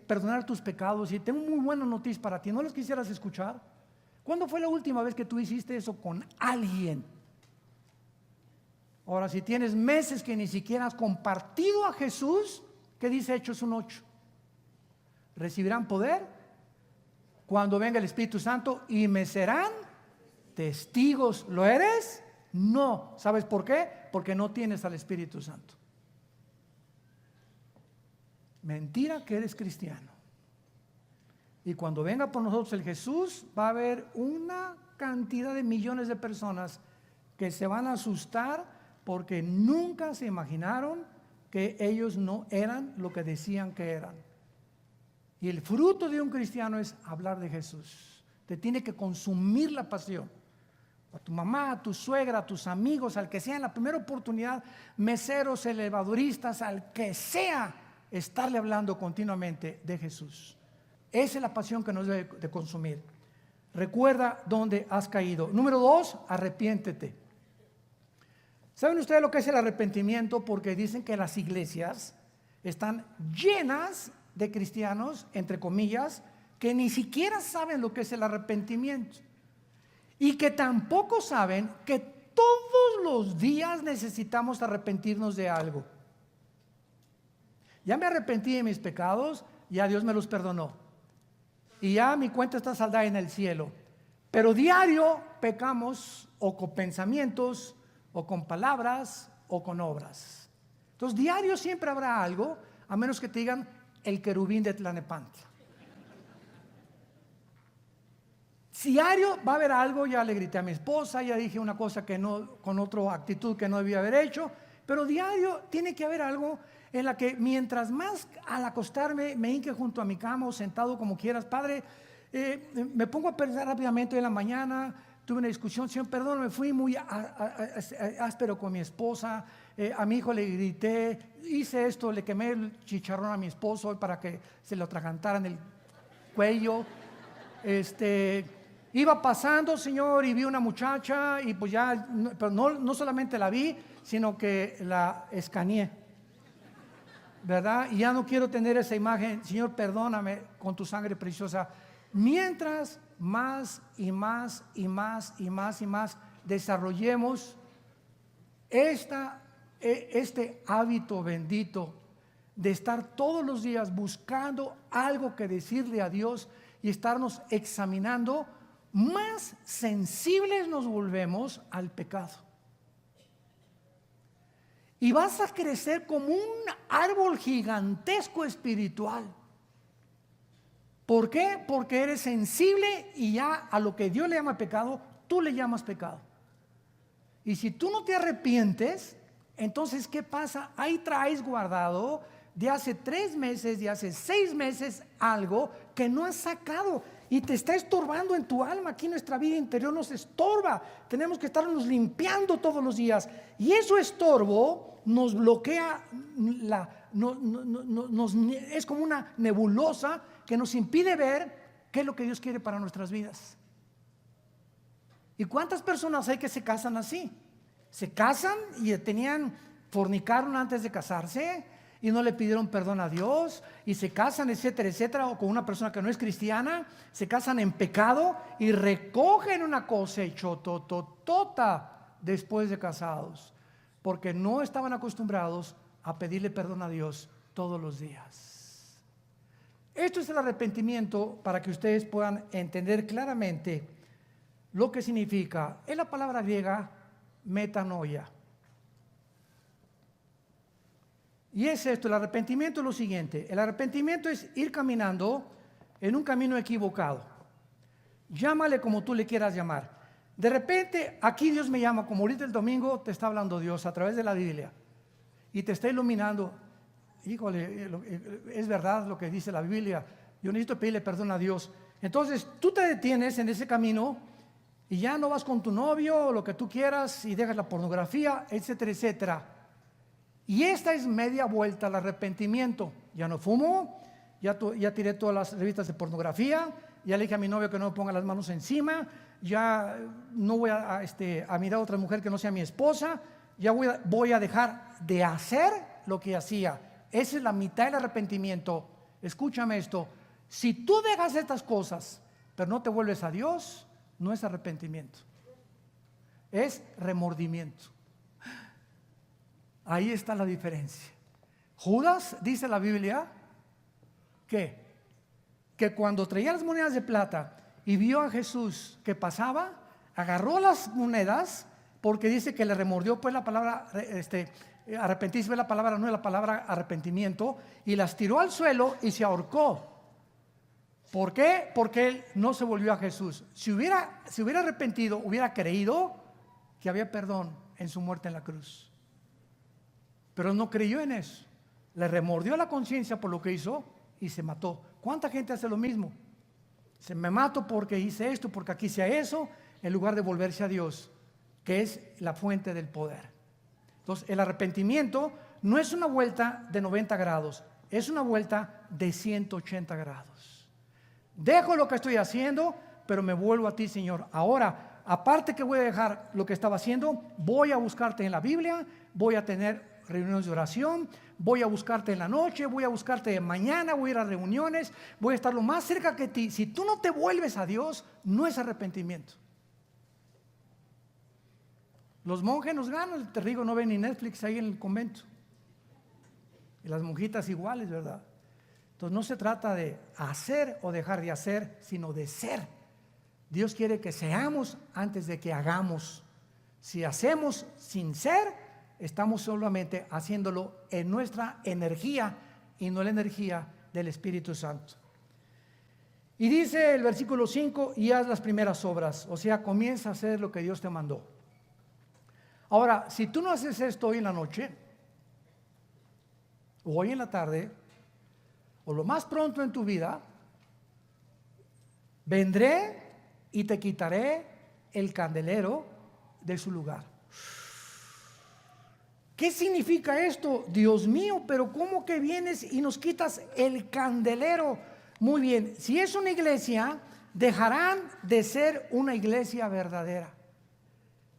perdonar tus pecados. Y tengo muy buenas noticias para ti. ¿No las quisieras escuchar? ¿Cuándo fue la última vez que tú hiciste eso con alguien? Ahora, si tienes meses que ni siquiera has compartido a Jesús, ¿qué dice Hechos 1:8? Recibirán poder cuando venga el Espíritu Santo y me serán testigos. ¿Lo eres? No. ¿Sabes por qué? Porque no tienes al Espíritu Santo. Mentira que eres cristiano. Y cuando venga por nosotros el Jesús, va a haber una cantidad de millones de personas que se van a asustar porque nunca se imaginaron que ellos no eran lo que decían que eran. Y el fruto de un cristiano es hablar de Jesús. Te tiene que consumir la pasión. A tu mamá, a tu suegra, a tus amigos, al que sea en la primera oportunidad, meseros, elevadoristas, al que sea, estarle hablando continuamente de Jesús. Esa es la pasión que nos debe de consumir. Recuerda dónde has caído. Número 2, arrepiéntete. ¿Saben ustedes lo que es el arrepentimiento? Porque dicen que las iglesias están llenas de cristianos, entre comillas, que ni siquiera saben lo que es el arrepentimiento. Y que tampoco saben que todos los días necesitamos arrepentirnos de algo. Ya me arrepentí de mis pecados, ya Dios me los perdonó. Y ya mi cuenta está saldada en el cielo. Pero diario pecamos o con pensamientos, o con palabras, o con obras. Entonces diario siempre habrá algo, a menos que te digan el querubín de Tlalnepantla. diario va a haber algo. Ya le grité a mi esposa, ya dije una cosa que no, con otra actitud que no debía haber hecho, pero diario tiene que haber algo en la que mientras más al acostarme me hinque junto a mi cama o sentado como quieras, Padre, me pongo a pensar rápidamente. En la mañana tuve una discusión, Señor, perdón, me fui muy áspero con mi esposa, a mi hijo le grité, hice esto, le quemé el chicharrón a mi esposo para que se lo atragantara en el cuello. Iba pasando, Señor, y vi una muchacha y pues ya, pero no solamente la vi, sino que la escaneé, ¿verdad? Y ya no quiero tener esa imagen. Señor, perdóname con tu sangre preciosa. Mientras más y más y más y más y más desarrollemos este hábito bendito de estar todos los días buscando algo que decirle a Dios y estarnos examinando, más sensibles nos volvemos al pecado. Y vas a crecer como un árbol gigantesco espiritual. ¿Por qué? Porque eres sensible y ya a lo que Dios le llama pecado, tú le llamas pecado. Y si tú no te arrepientes, entonces ¿qué pasa? Ahí traes guardado de hace 3 meses, de hace 6 meses, algo que no has sacado y te está estorbando en tu alma. Aquí nuestra vida interior nos estorba. Tenemos que estarnos limpiando todos los días. Y eso estorbo nos bloquea, es como una nebulosa que nos impide ver qué es lo que Dios quiere para nuestras vidas. ¿Y cuántas personas hay que se casan así? Se casan y fornicaron antes de casarse y no le pidieron perdón a Dios y se casan, etcétera, etcétera, o con una persona que no es cristiana, se casan en pecado y recogen una cosechototota después de casados, porque no estaban acostumbrados a pedirle perdón a Dios todos los días. Esto es el arrepentimiento, para que ustedes puedan entender claramente lo que significa. Es la palabra griega metanoia. Y es esto, el arrepentimiento es lo siguiente. El arrepentimiento es ir caminando en un camino equivocado. Llámale como tú le quieras llamar. De repente, aquí Dios me llama, como ahorita el domingo te está hablando Dios a través de la Biblia y te está iluminando. Híjole, es verdad lo que dice la Biblia. Yo necesito pedirle perdón a Dios. Entonces, tú te detienes en ese camino y ya no vas con tu novio o lo que tú quieras y dejas la pornografía, etcétera, etcétera. Y esta es media vuelta al arrepentimiento. Ya no fumo, ya tiré todas las revistas de pornografía, ya le dije a mi novio que no me ponga las manos encima, ya no voy a mirar a otra mujer que no sea mi esposa, ya voy a dejar de hacer lo que hacía. Esa es la mitad del arrepentimiento. Escúchame esto: si tú dejas estas cosas pero no te vuelves a Dios, no es arrepentimiento, es remordimiento. Ahí está la diferencia. Judas, dice la Biblia, que cuando traía las monedas de plata y vio a Jesús que pasaba, agarró las monedas, porque dice que le remordió, pues la palabra arrepentirse es la palabra, no es la palabra arrepentimiento, y las tiró al suelo y se ahorcó. ¿Por qué? Porque él no se volvió a Jesús. Si hubiera arrepentido, hubiera creído que había perdón en su muerte en la cruz. Pero no creyó en eso. Le remordió la conciencia por lo que hizo y se mató. ¿Cuánta gente hace lo mismo? Me mato porque hice esto, porque aquí hice eso, en lugar de volverse a Dios, que es la fuente del poder. Entonces, el arrepentimiento no es una vuelta de 90 grados, es una vuelta de 180 grados. Dejo lo que estoy haciendo, pero me vuelvo a ti, Señor. Ahora, aparte que voy a dejar lo que estaba haciendo, voy a buscarte en la Biblia, voy a tener reuniones de oración, voy a buscarte en la noche, voy a buscarte mañana, voy a ir a reuniones, voy a estar lo más cerca que ti. Si tú no te vuelves a Dios, no es arrepentimiento. Los monjes nos ganan, te digo, no ven ni Netflix ahí en el convento. Y las monjitas iguales, ¿verdad? Entonces no se trata de hacer o dejar de hacer, sino de ser. Dios quiere que seamos antes de que hagamos. Si hacemos sin ser, estamos solamente haciéndolo en nuestra energía y no en la energía del Espíritu Santo. Y dice el versículo 5, y haz las primeras obras, o sea, comienza a hacer lo que Dios te mandó. Ahora, si tú no haces esto hoy en la noche, o hoy en la tarde, o lo más pronto en tu vida, vendré y te quitaré el candelero de su lugar. ¿Qué significa esto? Dios mío, pero ¿cómo que vienes y nos quitas el candelero? Muy bien, si es una iglesia, dejarán de ser una iglesia verdadera.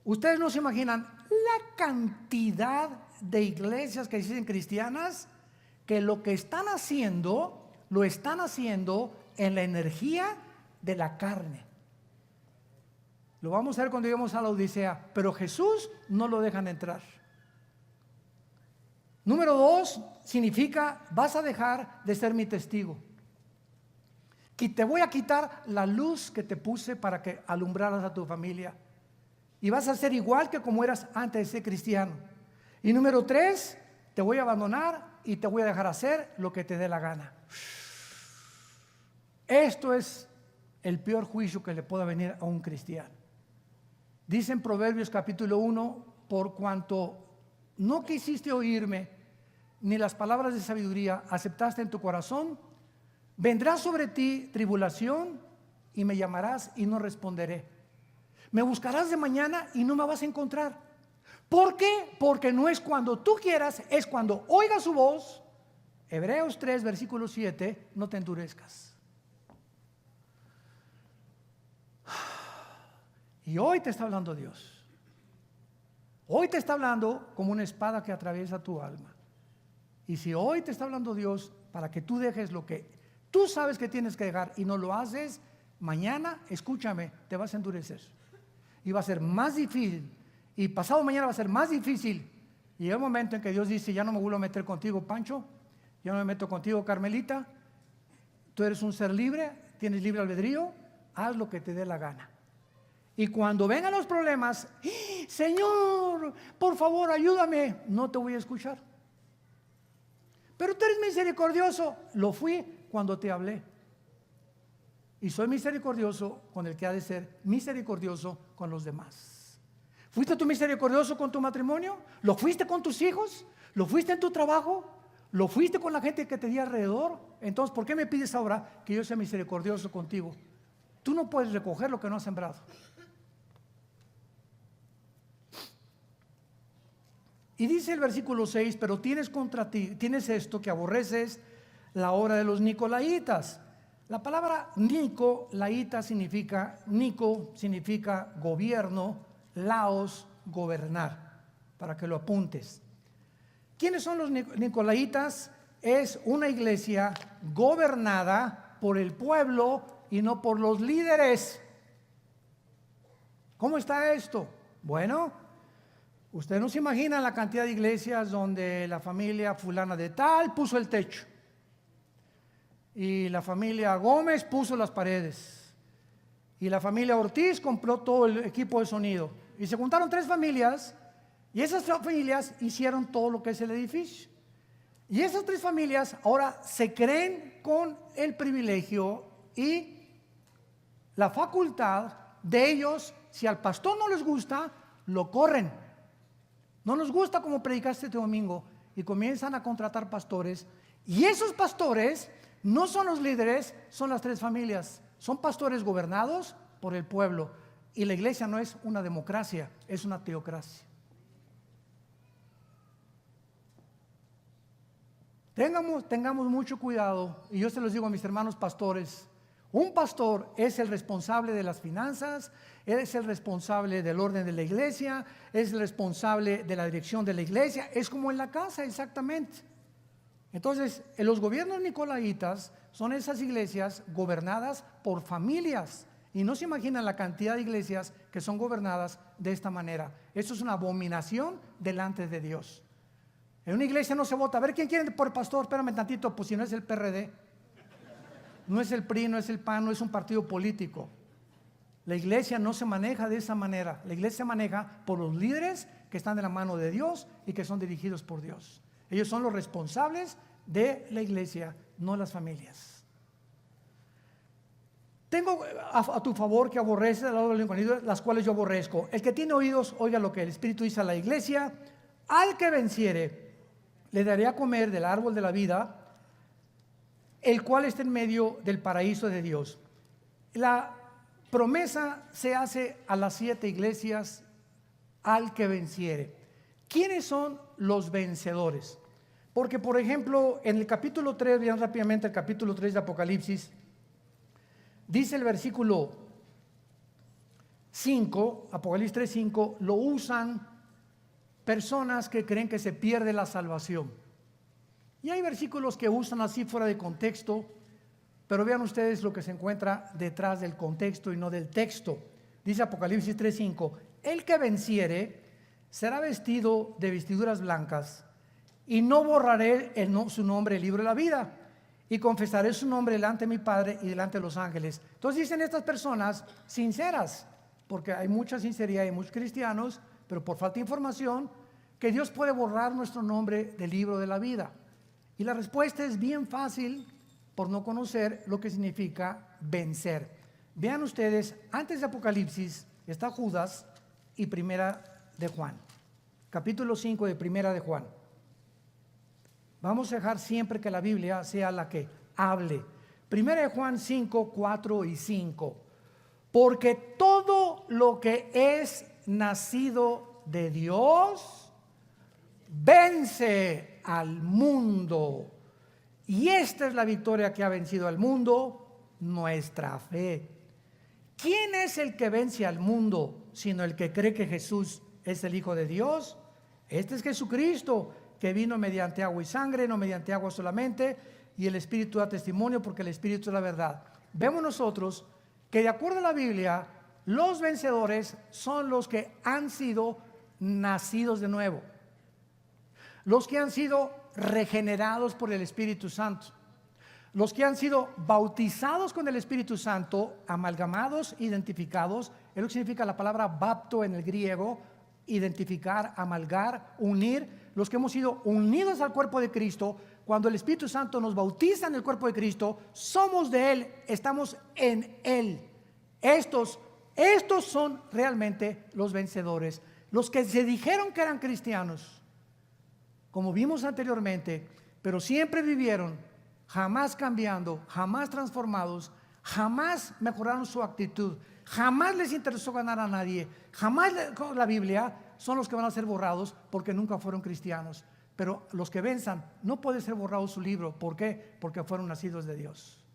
Ustedes no se imaginan la cantidad de iglesias que dicen cristianas, que lo que están haciendo, lo están haciendo en la energía de la carne. Lo vamos a ver cuando lleguemos a la Odisea, pero Jesús no lo dejan entrar. Número 2 significa, vas a dejar de ser mi testigo. Que te voy a quitar la luz que te puse para que alumbraras a tu familia. Y vas a ser igual que como eras antes de ser cristiano. Y número 3, te voy a abandonar y te voy a dejar hacer lo que te dé la gana. Esto es el peor juicio que le pueda venir a un cristiano. Dice en Proverbios capítulo 1, por cuanto no quisiste oírme, ni las palabras de sabiduría aceptaste en tu corazón, vendrá sobre ti tribulación y me llamarás y no responderé. Me buscarás de mañana y no me vas a encontrar. ¿Por qué? Porque no es cuando tú quieras, es cuando oigas su voz. Hebreos 3, versículo 7, no te endurezcas. Y hoy te está hablando Dios. Hoy te está hablando como una espada que atraviesa tu alma. Y si hoy te está hablando Dios para que tú dejes lo que tú sabes que tienes que dejar y no lo haces, mañana, escúchame, te vas a endurecer. Y va a ser más difícil. Y pasado mañana va a ser más difícil. Y llega un momento en que Dios dice, ya no me vuelvo a meter contigo, Pancho. Ya no me meto contigo, Carmelita. Tú eres un ser libre, tienes libre albedrío. Haz lo que te dé la gana. Y cuando vengan los problemas, Señor, por favor, ayúdame. No te voy a escuchar. Pero tú eres misericordioso. Lo fui cuando te hablé. Y soy misericordioso con el que ha de ser misericordioso con los demás. ¿Fuiste tú misericordioso con tu matrimonio? ¿Lo fuiste con tus hijos? ¿Lo fuiste en tu trabajo? ¿Lo fuiste con la gente que te di alrededor? Entonces, ¿por qué me pides ahora que yo sea misericordioso contigo? Tú no puedes recoger lo que no has sembrado. Y dice el versículo 6, pero tienes contra ti, tienes esto, que aborreces la obra de los nicolaitas. La palabra nicolaita significa gobierno, laos, gobernar, para que lo apuntes. ¿Quiénes son los nicolaitas? Es una iglesia gobernada por el pueblo y no por los líderes. ¿Cómo está esto? Bueno, usted no se imagina la cantidad de iglesias donde la familia fulana de tal puso el techo y la familia Gómez puso las paredes y la familia Ortiz compró todo el equipo de sonido y se juntaron 3 familias y esas 3 familias hicieron todo lo que es el edificio y esas 3 familias ahora se creen con el privilegio y la facultad de ellos. Si al pastor no les gusta, lo corren. No nos gusta como predicaste este domingo y comienzan a contratar pastores y esos pastores no son los líderes, son las 3 familias, son pastores gobernados por el pueblo y la iglesia no es una democracia, es una teocracia. Tengamos mucho cuidado y yo se los digo a mis hermanos pastores. Un pastor es el responsable de las finanzas, es el responsable del orden de la iglesia, es el responsable de la dirección de la iglesia, es como en la casa exactamente. Entonces, los gobiernos nicolaitas son esas iglesias gobernadas por familias y no se imaginan la cantidad de iglesias que son gobernadas de esta manera. Esto es una abominación delante de Dios. En una iglesia no se vota, a ver quién quiere por pastor, espérame tantito, pues si no es el PRD. No es el PRI, no es el PAN, no es un partido político. La iglesia no se maneja de esa manera. La iglesia se maneja por los líderes que están de la mano de Dios y que son dirigidos por Dios. Ellos son los responsables de la iglesia, no las familias. tengo a tu favor que aborreces las cuales yo aborrezco. El que tiene oídos, oiga lo que el Espíritu dice a la iglesia. Al que venciere, le daré a comer del árbol de la vida, el cual está en medio del paraíso de Dios. La promesa se hace a las 7 iglesias, al que venciere. ¿Quiénes son los vencedores? Porque, por ejemplo, en el capítulo 3, vean rápidamente el capítulo 3 de Apocalipsis, dice el versículo 5, Apocalipsis 3:5, lo usan personas que creen que se pierde la salvación. Y hay versículos que usan así fuera de contexto, pero vean ustedes lo que se encuentra detrás del contexto y no del texto. Dice Apocalipsis 3:5, el que venciere será vestido de vestiduras blancas, y no borraré su nombre del libro de la vida, y confesaré su nombre delante de mi Padre y delante de los ángeles. Entonces dicen estas personas sinceras, porque hay mucha sinceridad y muchos cristianos, pero por falta de información, que Dios puede borrar nuestro nombre del libro de la vida. Y la respuesta es bien fácil, por no conocer lo que significa vencer. Vean ustedes, antes de Apocalipsis está Judas y Primera de Juan, capítulo 5 de Primera de Juan. Vamos a dejar siempre que la Biblia sea la que hable. Primera de Juan 5, 4 y 5. Porque todo lo que es nacido de Dios vence al mundo. Y esta es la victoria que ha vencido al mundo, nuestra fe. ¿Quién es el que vence al mundo sino el que cree que Jesús es el Hijo de Dios? Este es Jesucristo, que vino mediante agua y sangre, no mediante agua solamente, y el Espíritu da testimonio, porque el Espíritu es la verdad. Vemos nosotros que, de acuerdo a la Biblia, los vencedores son los que han sido nacidos de nuevo, los que han sido regenerados por el Espíritu Santo, los que han sido bautizados con el Espíritu Santo, amalgamados, identificados. Es lo que significa la palabra bapto en el griego: identificar, amalgar, unir. Los que hemos sido unidos al cuerpo de Cristo, cuando el Espíritu Santo nos bautiza en el cuerpo de Cristo, somos de Él, estamos en Él. Estos son realmente los vencedores, los que se dijeron que eran cristianos, como vimos anteriormente, pero siempre vivieron jamás cambiando, jamás transformados, jamás mejoraron su actitud, jamás les interesó ganar a nadie, jamás con la Biblia. Son los que van a ser borrados porque nunca fueron cristianos. Pero los que venzan, no puede ser borrado su libro. ¿Por qué? Porque fueron nacidos de Dios.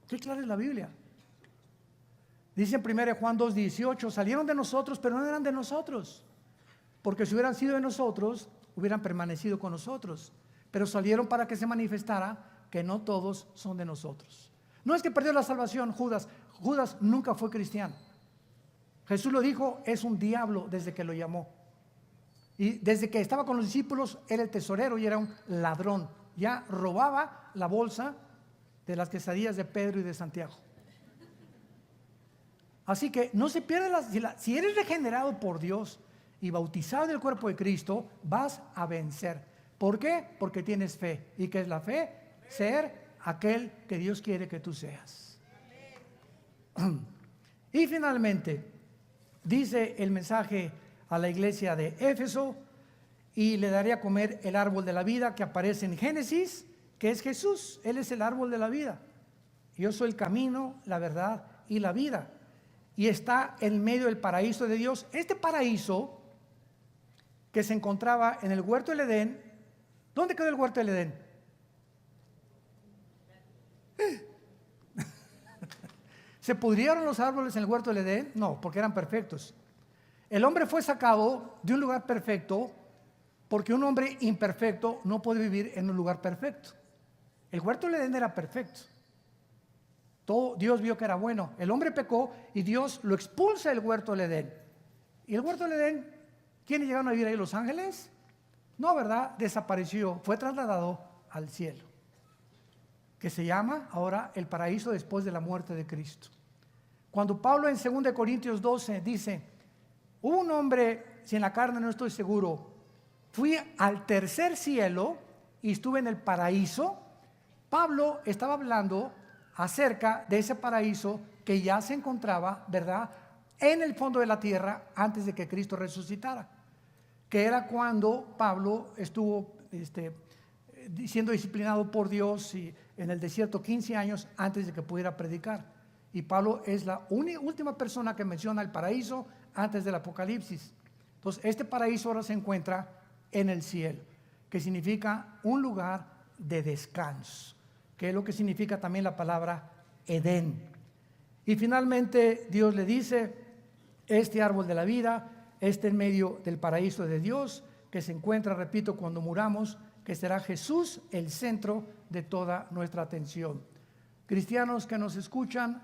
Qué clara es la Biblia. Dice en 1 Juan 2:18, salieron de nosotros, pero no eran de nosotros, porque si hubieran sido de nosotros, hubieran permanecido con nosotros. Pero salieron para que se manifestara que no todos son de nosotros. No es que perdió la salvación Judas. Judas nunca fue cristiano. Jesús lo dijo, es un diablo desde que lo llamó. Y desde que estaba con los discípulos, era el tesorero y era un ladrón. Ya robaba la bolsa de las quesadillas de Pedro y de Santiago. Así que no se pierde si eres regenerado por Dios y bautizado en el cuerpo de Cristo, vas a vencer. ¿Por qué? Porque tienes fe. ¿Y qué es la fe? Ser aquel que Dios quiere que tú seas. Y finalmente, dice el mensaje a la iglesia de Éfeso: y le daré a comer el árbol de la vida, que aparece en Génesis, que es Jesús. Él es el árbol de la vida. Yo soy el camino, la verdad y la vida. Y está en medio del paraíso de Dios. Este paraíso que se encontraba en el huerto del Edén. ¿Dónde quedó el huerto del Edén? ¿Se pudrieron los árboles en el huerto del Edén? No, porque eran perfectos. El hombre fue sacado de un lugar perfecto porque un hombre imperfecto no puede vivir en un lugar perfecto. El huerto del Edén era perfecto. Todo Dios vio que era bueno. El hombre pecó y Dios lo expulsa del huerto del Edén. ¿Y el huerto del Edén? ¿Quiénes llegaron a vivir ahí? ¿Los ángeles? No, ¿verdad? Desapareció, fue trasladado al cielo, que se llama ahora el paraíso después de la muerte de Cristo. Cuando Pablo en 2 Corintios 12 dice: hubo un hombre, si en la carne no estoy seguro, fui al tercer cielo y estuve en el paraíso. Pablo estaba hablando acerca de ese paraíso que ya se encontraba, ¿verdad?, en el fondo de la tierra antes de que Cristo resucitara, que era cuando Pablo estuvo siendo disciplinado por Dios y en el desierto 15 años antes de que pudiera predicar. Y Pablo es la última persona que menciona el paraíso antes del Apocalipsis. Entonces, este paraíso ahora se encuentra en el cielo, que significa un lugar de descanso, que es lo que significa también la palabra Edén. Y finalmente Dios le dice: este árbol de la vida está en medio del paraíso de Dios, que se encuentra, repito, cuando muramos, que será Jesús el centro de toda nuestra atención. Cristianos que nos escuchan,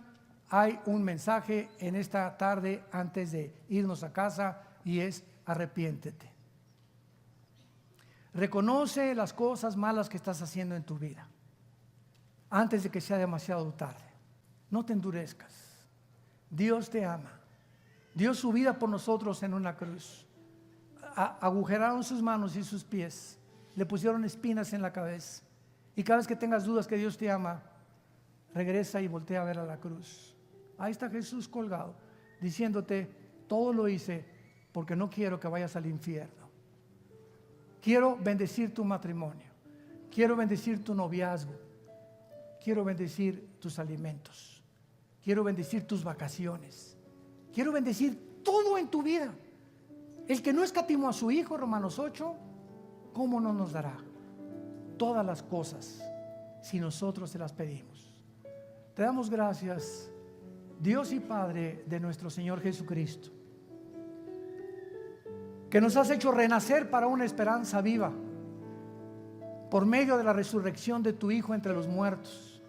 hay un mensaje en esta tarde antes de irnos a casa, y es: arrepiéntete. Reconoce las cosas malas que estás haciendo en tu vida antes de que sea demasiado tarde. No te endurezcas. Dios te ama. Dio su vida por nosotros en una cruz. Agujeraron sus manos y sus pies. Le pusieron espinas en la cabeza. Y cada vez que tengas dudas que Dios te ama, regresa y voltea a ver a la cruz. Ahí está Jesús colgado, diciéndote: todo lo hice porque no quiero que vayas al infierno. Quiero bendecir tu matrimonio. Quiero bendecir tu noviazgo. Quiero bendecir tus alimentos. Quiero bendecir tus vacaciones. Quiero bendecir todo en tu vida. El que no escatimó a su Hijo, Romanos 8, ¿cómo no nos dará todas las cosas si nosotros se las pedimos? Te damos gracias, Dios y Padre de nuestro Señor Jesucristo, que nos has hecho renacer para una esperanza viva por medio de la resurrección de tu Hijo entre los muertos,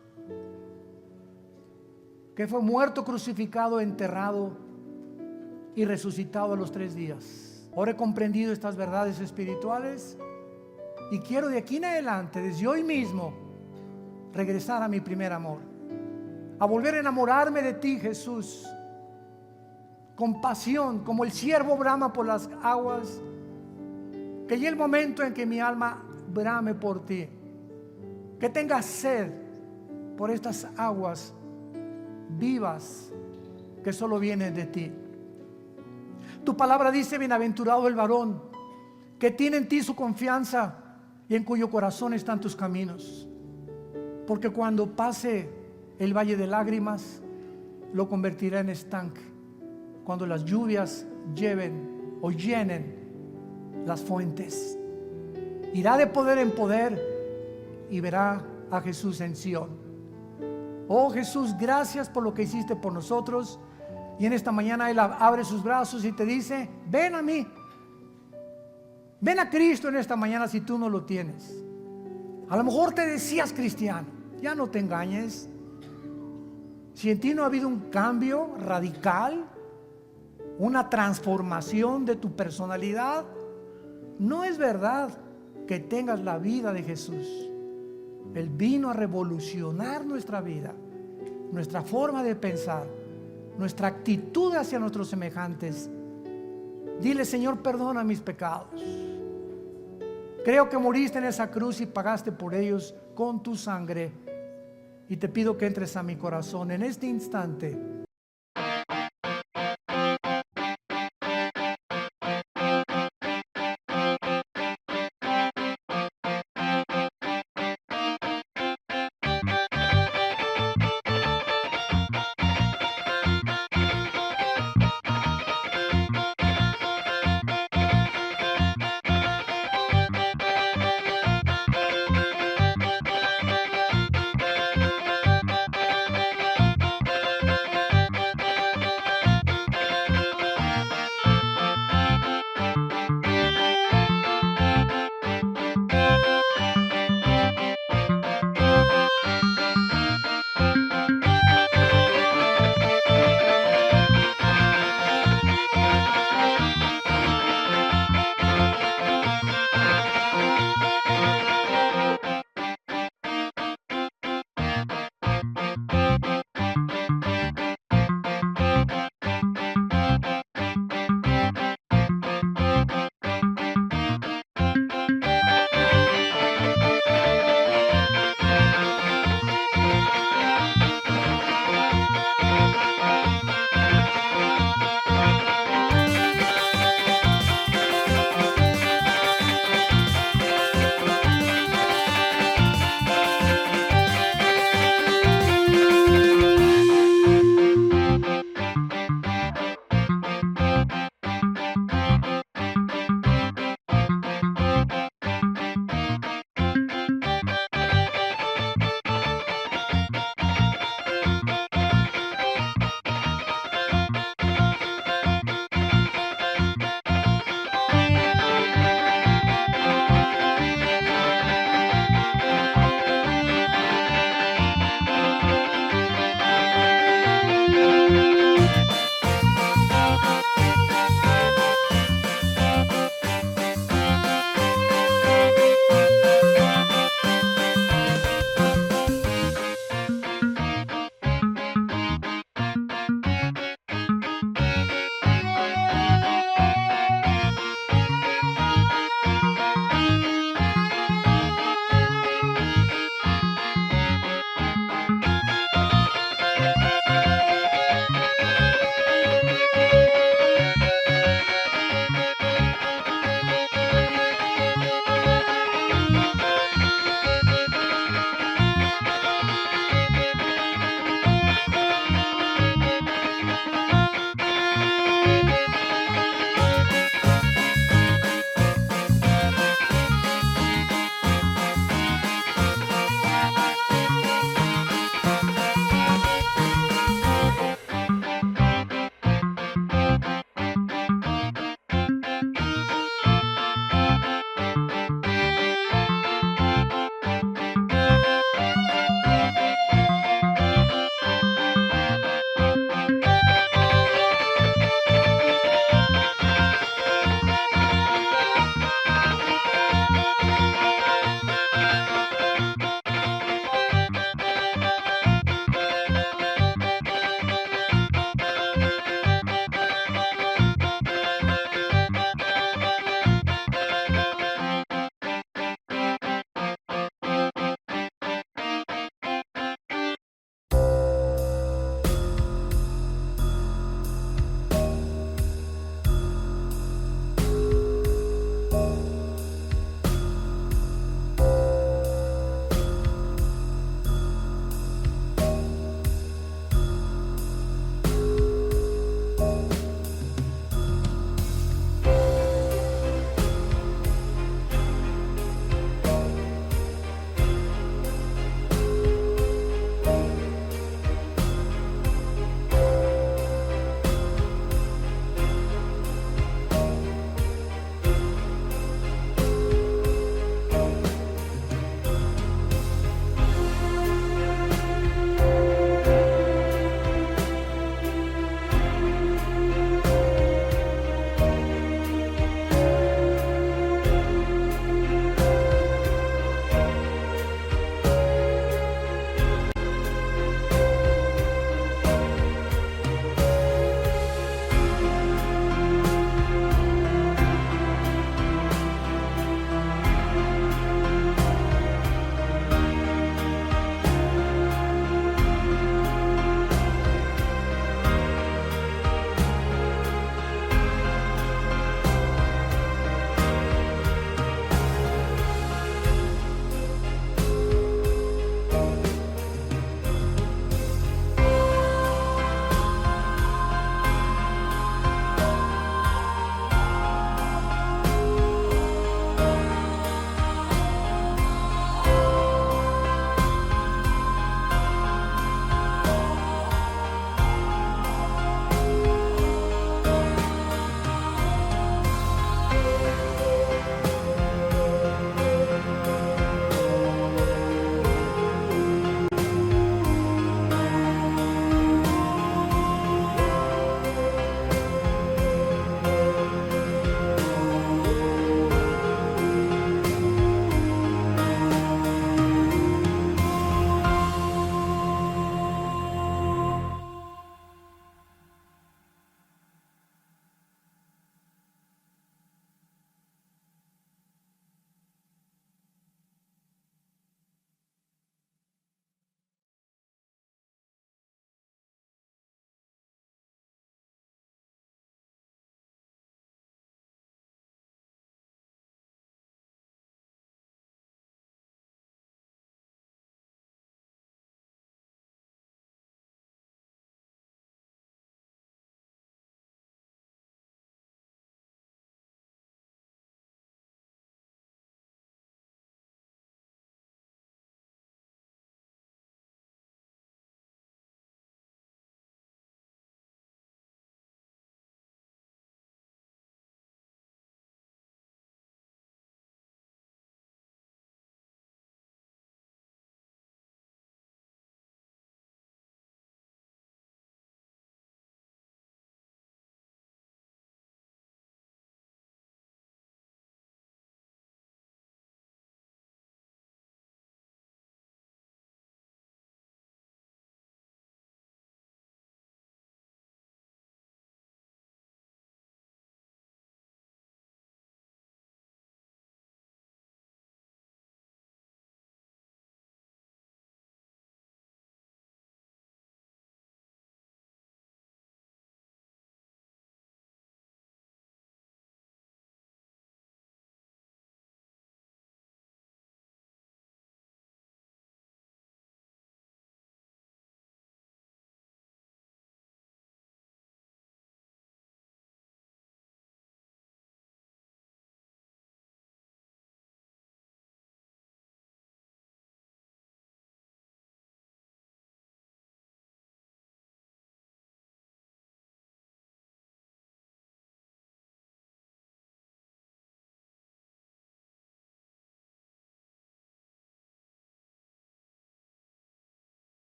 que fue muerto, crucificado, enterrado y resucitado a los 3 días. Ahora he comprendido estas verdades espirituales y quiero de aquí en adelante, desde hoy mismo, regresar a mi primer amor, a volver a enamorarme de ti, Jesús, con pasión, como el ciervo brama por las aguas. Que llegue el momento en que mi alma brame por ti, que tenga sed por estas aguas vivas que solo vienen de ti. Tu palabra dice: bienaventurado el varón que tiene en ti su confianza y en cuyo corazón están tus caminos, porque cuando pase el valle de lágrimas, lo convertirá en estanque cuando las lluvias lleven o llenen las fuentes. Irá de poder en poder y verá a Jesús en Sión. Oh Jesús, gracias por lo que hiciste por nosotros. Y en esta mañana Él abre sus brazos y te dice: ven a mí. Ven a Cristo en esta mañana si tú no lo tienes. A lo mejor te decías cristiano, ya no te engañes. Si en ti no ha habido un cambio radical, una transformación de tu personalidad, no es verdad que tengas la vida de Jesús. Él vino a revolucionar nuestra vida, nuestra forma de pensar, nuestra actitud hacia nuestros semejantes. Dile: Señor, perdona mis pecados. Creo que moriste en esa cruz y pagaste por ellos con tu sangre. Y te pido que entres a mi corazón en este instante